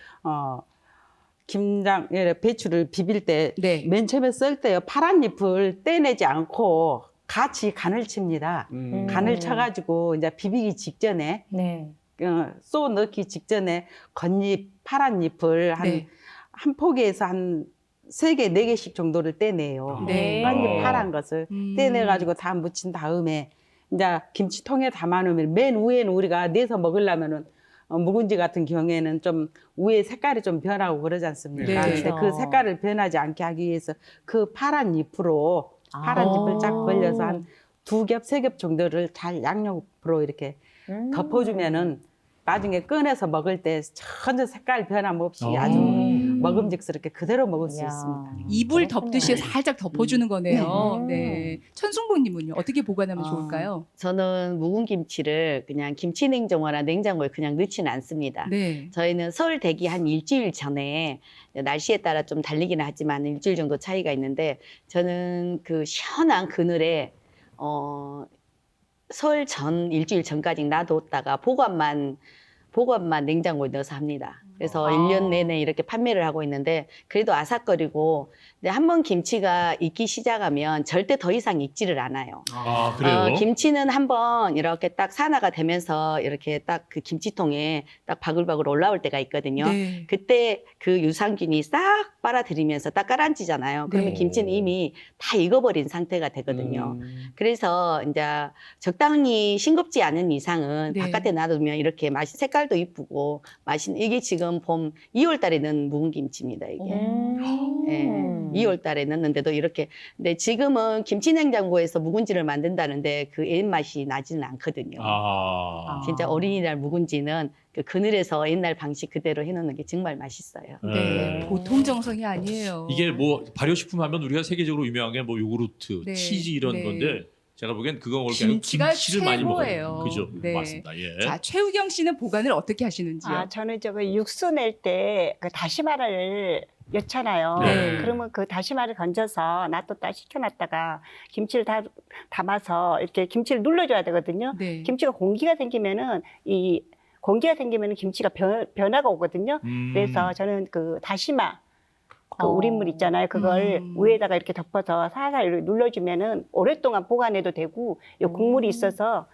배추를 비빌 때 네. 맨 처음에 썰 때요 파란 잎을 떼내지 않고 같이 간을 칩니다. 간을 쳐가지고 이제 비비기 직전에 네. 쏘 넣기 직전에 겉잎 파란 잎을 네. 한 포기에서 한 3개, 4개씩 정도를 떼내요. 네. 깻잎 파란 것을 떼내가지고 다 묻힌 다음에 이제 김치통에 담아놓으면 맨 위에는 우리가 내서 먹으려면은 묵은지 같은 경우에는 좀 위에 색깔이 좀 변하고 그러지 않습니까? 네. 근데 그 그렇죠. 색깔을 변하지 않게 하기 위해서 그 파란 잎으로 파란 잎을 쫙 벌려서 한 2겹, 3겹 정도를 잘 양옆으로 이렇게 덮어주면은 나중에 꺼내서 먹을 때 전혀 색깔 변함 없이 아주 먹음직스럽게 그대로 먹을 수 이야. 있습니다. 이불 덮듯이 살짝 덮어주는 거네요. 네. 네. 천순봉님은요 어떻게 보관하면 좋을까요? 저는 묵은 김치를 그냥 김치냉장고나 냉장고에 그냥 넣지는 않습니다. 네. 저희는 설 되기 한 일주일 전에 날씨에 따라 좀 달리기는 하지만 일주일 정도 차이가 있는데 저는 그 시원한 그늘에 설 전 일주일 전까지 놔뒀다가 보관만 냉장고에 넣어서 합니다. 그래서 1년 내내 이렇게 판매를 하고 있는데 그래도 아삭거리고 근데 한번 김치가 익기 시작하면 절대 더 이상 익지를 않아요. 아 그래요? 김치는 한번 이렇게 딱 산화가 되면서 이렇게 딱 그 김치통에 딱 바글바글 올라올 때가 있거든요. 네. 그때 그 유산균이 싹 빨아들이면서 딱 가라앉히잖아요. 그러면 네. 김치는 이미 다 익어버린 상태가 되거든요. 그래서 이제 적당히 싱겁지 않은 이상은 네. 바깥에 놔두면 이렇게 맛이 색깔도 이쁘고 맛있는 이게 지금 봄 2월 달에 넣은 묵은 김치입니다. 이게. 예, 2월 달에 넣는데도 이렇게 근데 지금은 김치 냉장고에서 묵은지를 만든다는데 그 입맛이 나지는 않거든요. 진짜 어린이날 묵은지는 그 그늘에서 옛날 방식 그대로 해놓는 게 정말 맛있어요. 네. 보통 정성이 아니에요. 이게 뭐 발효식품 하면 우리가 세계적으로 유명한 게 뭐 요구르트, 네. 치즈 이런 네. 건데 제가 보기엔 그거 먹을 게 아니고 김치가 김치를 많이 최고예요. 먹어요. 그죠? 네. 맞습니다. 예. 자, 최우경 씨는 보관을 어떻게 하시는지요? 아, 저는 저거 육수 낼 때 그 다시마를 넣잖아요. 네. 그러면 그 다시마를 건져서 놔뒀다 식혀놨다가 김치를 담아서 이렇게 김치를 눌러줘야 되거든요. 네. 김치가 공기가 생기면은 김치가 변화가 오거든요. 그래서 저는 그 다시마 그 우린물 있잖아요. 그걸 위에다가 이렇게 덮어서 살살 이렇게 눌러주면은 오랫동안 보관해도 되고 요 국물이 있어서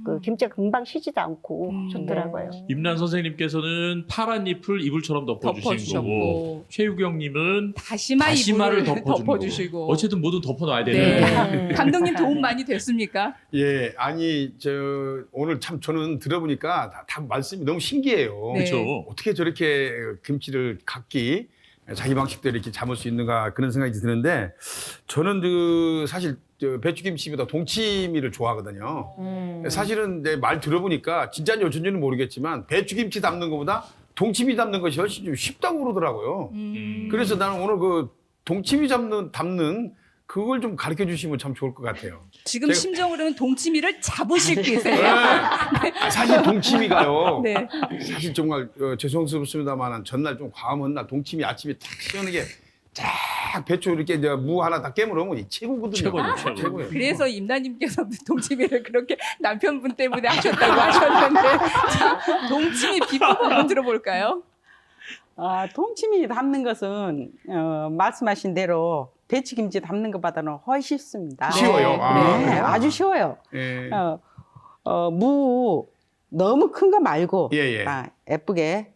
그 김치가 금방 쉬지도 않고 좋더라고요. 임란 선생님께서는 파란 잎을 이불처럼 덮어주신 거고 덮어주셨고 최유경님은 다시마 다시마를 이불을 덮어주는 덮어주시고 거고. 어쨌든 뭐든 덮어놔야 되는. 네. 감독님 도움 많이 됐습니까? 예, 아니 저 오늘 참 저는 들어보니까 다 말씀이 너무 신기해요. 네. 그렇죠. 어떻게 저렇게 김치를 각기 자기 방식대로 이렇게 잡을 수 있는가 그런 생각이 드는데 저는 그 사실 저 배추김치보다 동치미를 좋아하거든요. 사실은 내 말 들어보니까 진짜인지 어쩐지는 모르겠지만 배추김치 담는 것보다 동치미 담는 것이 훨씬 좀 쉽다고 그러더라고요. 그래서 나는 오늘 그 동치미 담는 그걸 좀 가르쳐 주시면 참 좋을 것 같아요. 지금 제가- 심정으로는 동치미를 잡으실 계세요. 사실 동치미가요. 네. 사실 정말 죄송스럽습니다만 전날 좀 과음한 날 동치미 아침에 딱 시원하게 쫙 배추 이렇게 이제 무 하나 딱 깨물으면 최고거든요. 최고죠, 최고. 최고예요. 그래서 임나님께서 동치미를 그렇게 남편분 때문에 하셨다고 하셨는데 자, 동치미 비법 한번 들어볼까요? 동치미 담는 것은 말씀하신 대로 배추김치 담는 것보다는 훨씬 쉽습니다. 쉬워요? 아, 네, 그래요? 아주 쉬워요. 예. 무 너무 큰 거 말고 예, 예. 예쁘게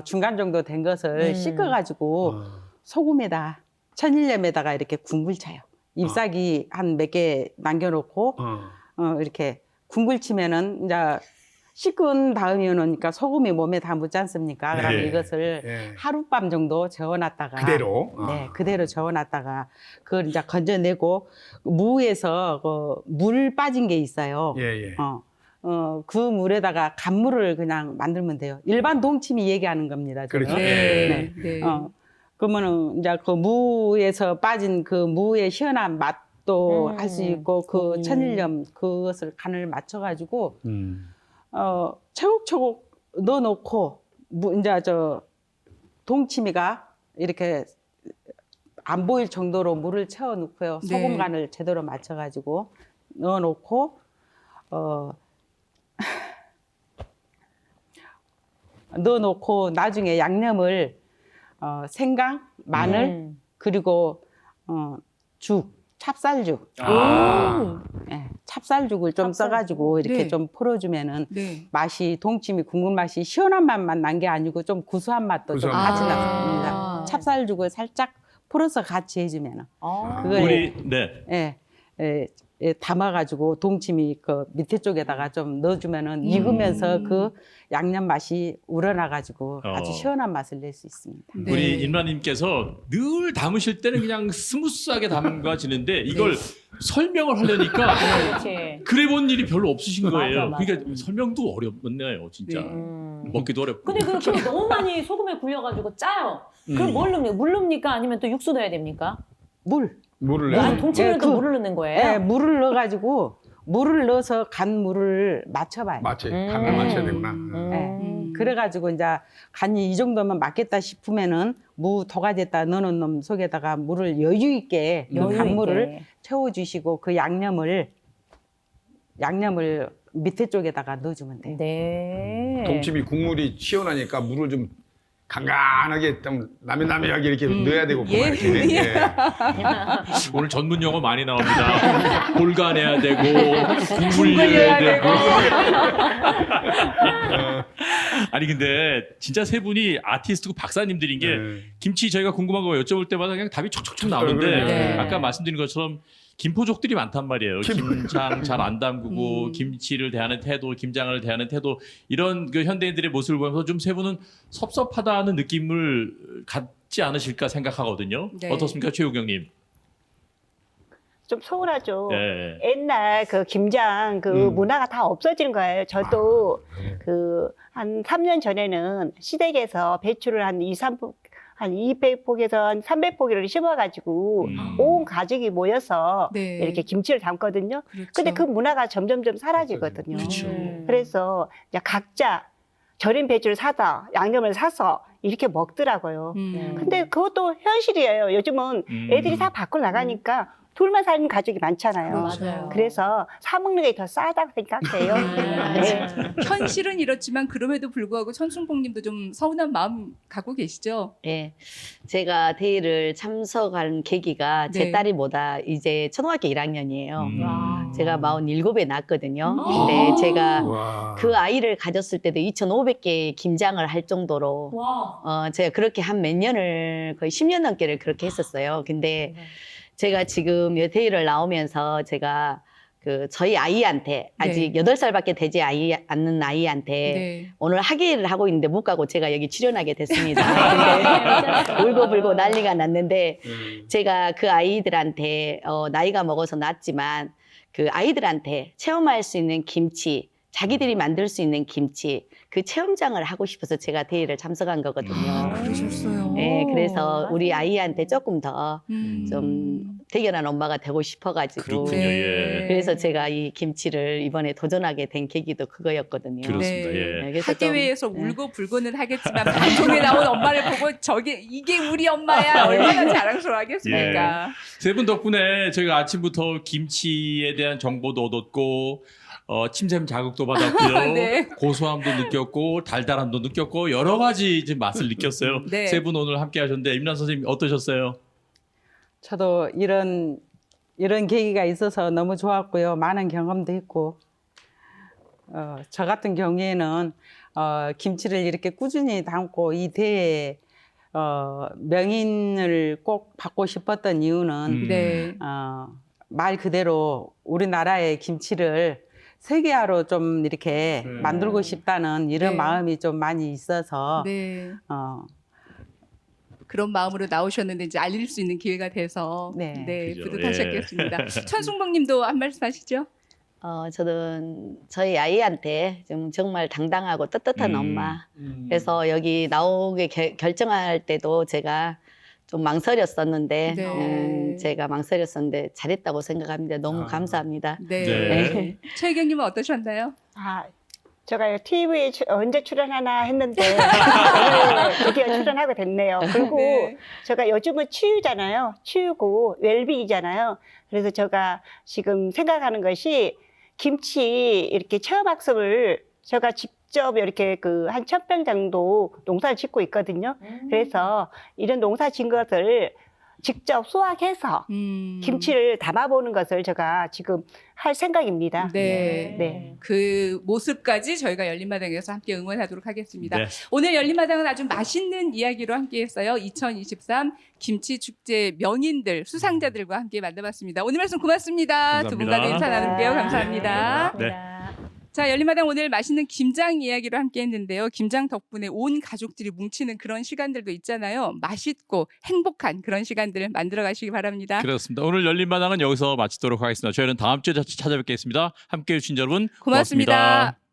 중간 정도 된 것을 씻어가지고 어. 소금에다 천일염에다가 이렇게 국물 쳐요. 잎사귀 한 몇 개 남겨놓고 이렇게 국물 치면은 이제 씻은 다음이면 그러니까 소금이 몸에 다 묻지 않습니까? 그러면 예. 이것을 예. 하룻밤 정도 재워놨다가 그대로. 네, 그대로 재워놨다가 그걸 이제 건져내고 무에서 그 물 빠진 게 있어요. 예, 예. 그 물에다가 간물을 그냥 만들면 돼요. 일반 동치미 얘기하는 겁니다. 저는. 그렇죠. 네. 네. 그러면은 이제 그 무에서 빠진 그 무의 시원한 맛도 할 수 있고 그 천일염 그것을 간을 맞춰가지고 차곡차곡 넣어놓고 이제 저 동치미가 이렇게 안 보일 정도로 물을 채워놓고요. 네. 소금 간을 제대로 맞춰가지고 넣어놓고 넣어놓고 나중에 양념을 생강, 마늘 그리고 죽, 찹쌀죽, 예, 찹쌀죽을 좀 써가지고 이렇게 네. 좀 풀어주면은 네. 맛이 동치미 국물 맛이 시원한 맛만 난 게 아니고 좀 구수한 맛도 좀 구수한 같이 맛. 났습니다. 아. 찹쌀죽을 살짝 풀어서 같이 해주면은 아. 그걸 우리 네. 담아가지고 동치미 그 밑에 쪽에다가 좀 넣어주면은 익으면서 그 양념 맛이 우러나가지고 아주 시원한 맛을 낼 수 있습니다. 네. 우리 임라님께서 늘 담으실 때는 그냥 스무스하게 담가지는데 이걸 설명을 하려니까 그렇지. 그래 본 일이 별로 없으신 맞아, 거예요. 맞아. 그러니까 설명도 어렵네요, 진짜. 네. 먹기도 어렵고. 근데 그거 너무 많이 소금에 굴려가지고 짜요. 그럼 뭘 넣습니까? 물 넣습니까? 아니면 또 육수 넣어야 됩니까? 물을 네. 내서. 아니, 동치미에도 그- 물을 넣는 거예요? 예, 물을 넣어가지고 물을 넣어서 간 물을 맞춰봐요. 간을 맞춰야 되구나. 예. 그래가지고 이제 간이 이 정도면 맞겠다 싶으면은 무 도가지에다 넣어놓은 놈 속에다가 물을 여유 있게 여유 간물을 있게. 채워주시고 그 양념을 밑에 쪽에다가 넣어주면 돼요. 네. 동치미 국물이 시원하니까 물을 좀 간간하게 좀 나매나매하게 이렇게 넣어야 되고 예. 이렇게. 예. 오늘 전문 용어 많이 나옵니다. 골간해야 되고 국물 내야 되고. 아니 근데 진짜 세 분이 아티스트고 박사님들인 게 네. 김치 저희가 궁금한 거 여쭤볼 때마다 그냥 답이 촉촉촉 나오는데 네. 아까 말씀드린 것처럼 김포족들이 많단 말이에요. 김장 잘 안 담그고 김치를 대하는 태도, 김장을 대하는 태도 이런 그 현대인들의 모습을 보면서 좀 세 분은 섭섭하다는 느낌을 갖지 않으실까 생각하거든요. 네. 어떻습니까, 최우경님? 좀 서운하죠. 네. 옛날 그 김장 그 문화가 다 없어진 거예요. 저도 그 한 3년 전에는 시댁에서 배추를 한 200포기에서 한 300포기를 심어가지고 온 가족이 모여서 네. 이렇게 김치를 담거든요. 그렇죠. 근데 그 문화가 점점점 사라지거든요. 그렇죠. 그래서 이제 각자 절인 배추를 사다 양념을 사서 이렇게 먹더라고요. 근데 그것도 현실이에요. 요즘은 애들이 다 밖으로 나가니까 둘만 사는 가족이 많잖아요. 맞아요. 그래서 사 먹는 게 더 싸다고 생각해요. 네. 현실은 이렇지만 그럼에도 불구하고 천순봉님도 좀 서운한 마음 갖고 계시죠? 예. 제가 대회를 참석한 계기가 제 네. 딸이 뭐다 이제 초등학교 1학년이에요. 와. 제가 47에 낳았거든요. 아. 근데 제가 와. 그 아이를 가졌을 때도 2,500개의 김장을 할 정도로 와. 제가 그렇게 한 몇 년을 거의 10년 넘게를 그렇게 했었어요. 근데 제가 지금 이 대회를 나오면서 제가 그 저희 아이한테 아직 네. 8살밖에 되지 않는 아이한테 네. 오늘 학예를 하고 있는데 못 가고 제가 여기 출연하게 됐습니다. 근데 울고불고 난리가 났는데 제가 그 아이들한테 나이가 먹어서 낳았지만 그 아이들한테 체험할 수 있는 김치, 자기들이 만들 수 있는 김치 그 체험장을 하고 싶어서 제가 대회를 참석한 거거든요. 그러셨어요. 네, 그래서 우리 아이한테 조금 더 좀 음. 대견한 엄마가 되고 싶어가지고 그렇군요. 네. 예. 그래서 제가 이 김치를 이번에 도전하게 된 계기도 그거였거든요. 그렇습니다. 예. 네, 그래서 좀, 학예회에서 네. 울고 불고는 하겠지만 방송에 나온 엄마를 보고 이게 우리 엄마야 얼마나 자랑스러워하겠습니까? 세 분 덕분에 저희가 아침부터 김치에 대한 정보도 얻었고 침샘 자극도 받았고요. 네. 고소함도 느꼈고 달달함도 느꼈고 여러 가지 이제 맛을 느꼈어요. 네. 세 분 오늘 함께 하셨는데 임란 선생님 어떠셨어요? 저도 이런 계기가 있어서 너무 좋았고요. 많은 경험도 했고, 저 같은 경우에는 김치를 이렇게 꾸준히 담고 이 대회에 명인을 꼭 받고 싶었던 이유는 네. 말 그대로 우리나라의 김치를 세계화로 좀 이렇게 만들고 싶다는 이런 네. 마음이 좀 많이 있어서 네. 그런 마음으로 나오셨는데 이제 알릴 수 있는 기회가 돼서 네. 그죠. 뿌듯하셨겠습니다. 천순봉님도 한 말씀 하시죠? 저는 저희 아이한테 좀 정말 당당하고 떳떳한 엄마. 음. 그래서 여기 나오게 결정할 때도 제가 좀 망설였었는데, 네. 제가 망설였었는데 잘했다고 생각합니다. 너무 아. 감사합니다. 네. 네. 최혜경님은 어떠셨나요? 아, 제가 TV에 언제 출연하나 했는데 오늘 드디어 출연하게 됐네요. 그리고 네. 제가 요즘은 치유잖아요. 치유고 웰빙이잖아요. 그래서 제가 지금 생각하는 것이 김치 이렇게 체험학습을 제가 직접 이렇게 그 한 1,000평 정도 농사를 짓고 있거든요. 그래서 이런 농사 진 것을 직접 수확해서 김치를 담아보는 것을 제가 지금 할 생각입니다. 네. 네. 그 모습까지 저희가 열린마당에서 함께 응원하도록 하겠습니다. 네. 오늘 열린마당은 아주 맛있는 이야기로 함께했어요. 2023 김치축제 명인들 수상자들과 함께 만나봤습니다. 오늘 말씀 고맙습니다. 두 분과도 인사 나눌게요. 감사합니다. 네. 자, 열린마당 오늘 맛있는 김장 이야기로 함께 했는데요. 김장 덕분에 온 가족들이 뭉치는 그런 시간들도 있잖아요. 맛있고 행복한 그런 시간들을 만들어 가시기 바랍니다. 그렇습니다. 오늘 열린 마당은 여기서 마치도록 하겠습니다. 저희는 다음 주에 찾아뵙겠습니다. 함께해 주신 여러분 고맙습니다.